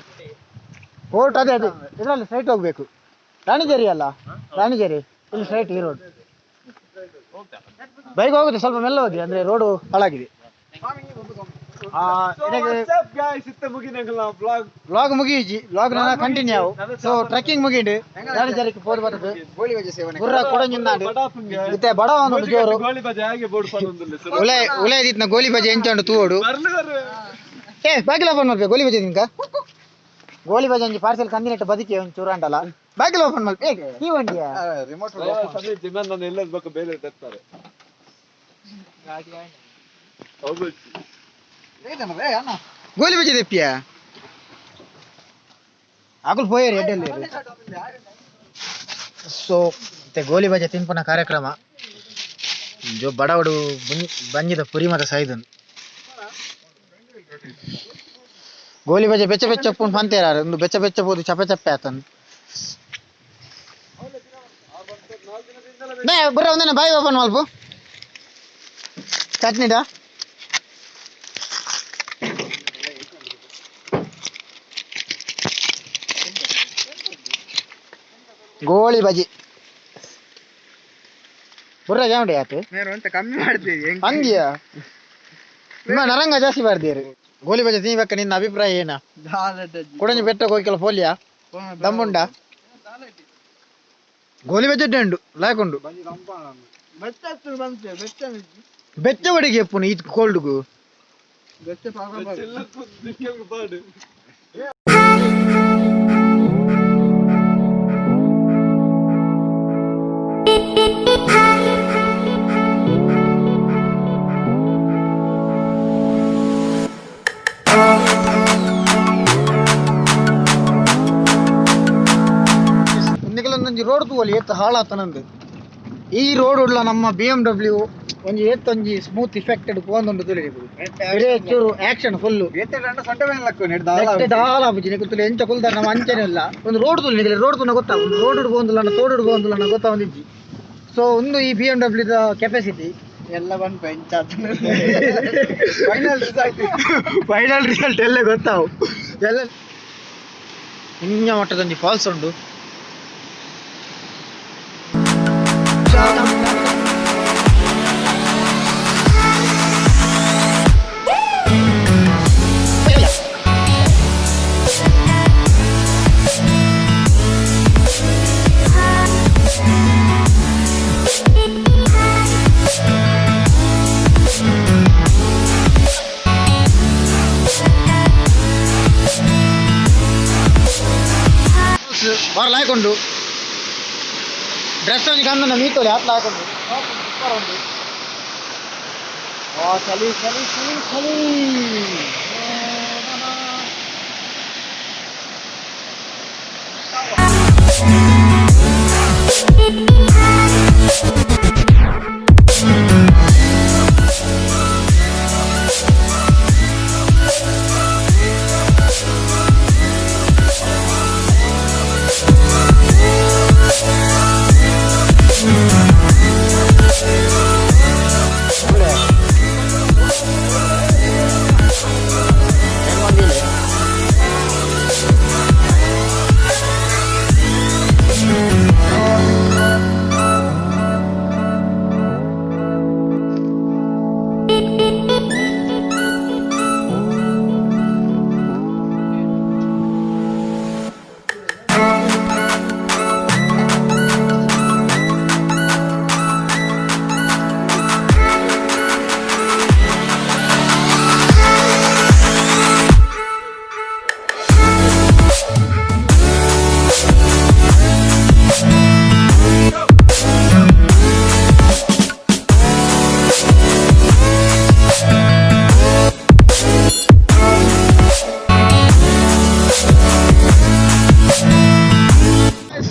ಕೋರ್ಟ್ ಅದೇ ಅದೇ ಇದರಲ್ಲಿ ಸ್ಟ್ರೈಟ್ ಹೋಗ್ಬೇಕು ರಾಣಿಜೇರಿ ಅಲ್ಲ ರಾಣಿಜೇರಿ ಇಲ್ಲಿ ಸ್ಟ್ರೈಟ್ ಈ ರೋಡ್ ಬೈಕ್ ಹೋಗುತ್ತೆ ಸ್ವಲ್ಪ ಮೆಲ್ಲ ಹೋಗಿ ಅಂದ್ರೆ ರೋಡು ಹಾಳಾಗಿದೆ ವ್ಲಾಗ್ ಮುಗಿಯಿಜಿ ವ್ಲಾಗ್ ನನ್ನ ಕಂಟಿನ್ಯೂ ಸೊ ಟ್ರೆಕ್ಕಿಂಗ್ ಮುಗಿಂಡು ರಾಣಿಜೇರಿಗೆ ಪೋದು ಬರ್ತದೆ ಗುರ್ರ ಕೊಡಂಜಿಂದಾಂಡು ಇತ್ತೆ ಬಡ ಒಂದು ಜೋರು ಉಲೇದಿತ್ನ ಗೋಲಿ ಬಜೆ ಎಂಚಂಡು ತೂವೋಡು ಏ ಬಾಗಿಲ ಓಪನ್ ಮಾಡ್ಬೇಕು ಗೋಲಿ ಬಜೆ ನಿಂಕ ಗೋಲಿ ಬಜೆ ಒಂಜಿ ಪಾರ್ಸೆಲ್ ಕಂದಿನೆಟ್ಟು ಬದುಕಿ ಒಂದು ಚೂರಾಂಡಲ್ಲ ಬಾಗಿಲ ಓಪನ್ ಮಾಡ್ಬೇಕು ಈ ವಂಡಿಯ ಗೋಲಿ ಬಜೆ ತೆಪ್ಪಿಯ ಆಕುಲ್ ಪೋಯರಿ ಎಡ್ಡೆಲ್ಲಿ ಸೊ ಮತ್ತೆ ಗೋಲಿ ಬಜೆ ತಿನ್ಪುನ ಕಾರ್ಯಕ್ರಮ ಜೋ ಬಡವಡು ಬಂಜಿದ ಪುರಿ ಮತ ಸಾಯ್ದನ್ ಗೋಲಿ ಬಜೆ ಬೆಚ್ಚ ಬೆಚ್ಚ ಪುನ್ ಪಂತೇರಾರು ಒಂದು ಬೆಚ್ಚ ಬೆಚ್ಚ ಪೋದು ಚಪ್ಪೆ ಚಪ್ಪೆ ಆತನ್ ಬುರ್ರ ಒಂದೇನ ಬಾಯಿ ಓಪನ್ ಮಲ್ಪು ಚಟ್ನಿದ ಗೋಳಿ ಬಜಿ ಬುರ್ರ ಜಾಂಡಿ ಆತು ಕಮ್ಮಿ ಮಾಡ್ತೀವಿ ಹಂಗಿಯ ನಿಮ್ಮ ನರಂಗ ಜಾಸ್ತಿ ಬಾರ್ದಿರಿ ಗೋಲಿ ಬಜೆ ತಿನ್ಬೇಕ ನಿನ್ನ ಅಭಿಪ್ರಾಯ ಏನ ಕೊಡಂಜಿ ಬೆಟ್ಟ ಹೋಗಿಲ್ಲ ಪೋಲಿಯಾ ದಮ್ಮುಂಡ ಗೋಲಿ ಬಜೆ ಉಂಡು ಲಾಯ್ಕೊಂಡು ಬೆಚ್ಚ ಬಡಿಗೆ ಎಪ್ಪುನು ಈ ಕೋಲ್ಡ್ಗು ರೋಡ್ ತೂವಲ್ಲಿ ಎತ್ತು ಹಾಳಾತನಂದು ಈ ರೋಡ್ ಉಳ್ಳ ನಮ್ಮ BMW ಒಂಜಿ ಎತ್ತೊಂಜಿ ಸ್ಮೂತ್ ಇಫೆಕ್ಟೆಡ್ ಪೋಂದುಂಡು ತುಳಿದು ಚೂರು ಆಕ್ಷನ್ ಫುಲ್ಲು ದಾಲಾಪುಜಿ ನಿಗುತ್ತಲೆ ಎಂಚ ಕುಲ್ದಾರ ನಮ್ಮ ಅಂಚನೆ ಇಲ್ಲ ಒಂದು ರೋಡ್ ತುಳಿ ನಿಗಲಿ ರೋಡ್ ತುನ ಗೊತ್ತಾ ಒಂದು ರೋಡ್ ಬೋಂದುಲ್ಲ ತೋಡು ಬೋಂದುಲ್ಲ ಗೊತ್ತಾ ಒಂದಿಜ್ಜಿ ಸೊ ಒಂದು ಈ BMW ದ ಕೆಪಾಸಿಟಿ ಎಲ್ಲ ಬಂದು ಬೆಂಚ್ ಫೈನಲ್ ರಿಸಲ್ಟ್ ಎಲ್ಲ ಗೊತ್ತಾವು ಎಲ್ಲ ಇಂಜ ಮಟ್ಟದೊಂದು ಫಾಲ್ಸ್ ಉಂಡು ಹಾಕೊಂಡು ಡ್ರೆಸ್ ಒಂದು ಕಣ್ಣನ್ನು ಮೀತೋಲಿ ಹತ್ಲ ಹಾಕೊಂಡು ಸೂಪರ್ ಉಂಟು. ಚಳಿ ಚಳಿ ಚಳಿ ಚಳಿ.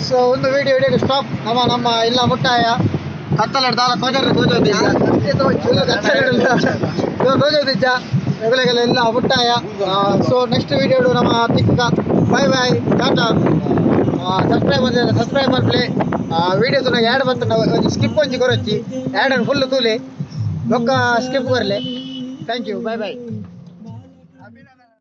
ಸೊ ಒಂದು ವಿಡಿಯೋ ಸ್ಟಾಪ್ ನಮ್ಮ ಇಲ್ಲ ಮುಟ್ಟಾಯ ಕತ್ತಲೆಡ್ದಾಲ ಕೋಜೋದಿದ್ದ ಎಲ್ಲ ಮುಟ್ಟಾಯ. ಸೊ ನೆಕ್ಸ್ಟ್ ವಿಡಿಯೋ ನಮ್ಮ ತಿಕ್ಕ ಬೈ ಬೈ ಟಾಟಾ. ಸಬ್ಸ್ಕ್ರೈಬ್ ಮಾಡ್ಲಿ ವಿಡಿಯೋ ತುನ ಯಾಡ್ ಬಂತು ನಾವು ಸ್ಕಿಪ್ ಒಂಜಿ ಕೊರೊಚ್ಚಿ ಯಾಡನ್ನು ಫುಲ್ ತೂಲೆ ಒಕ್ಕ ಸ್ಕಿಪ್ ಬರಲಿ. Thank you. Bye by.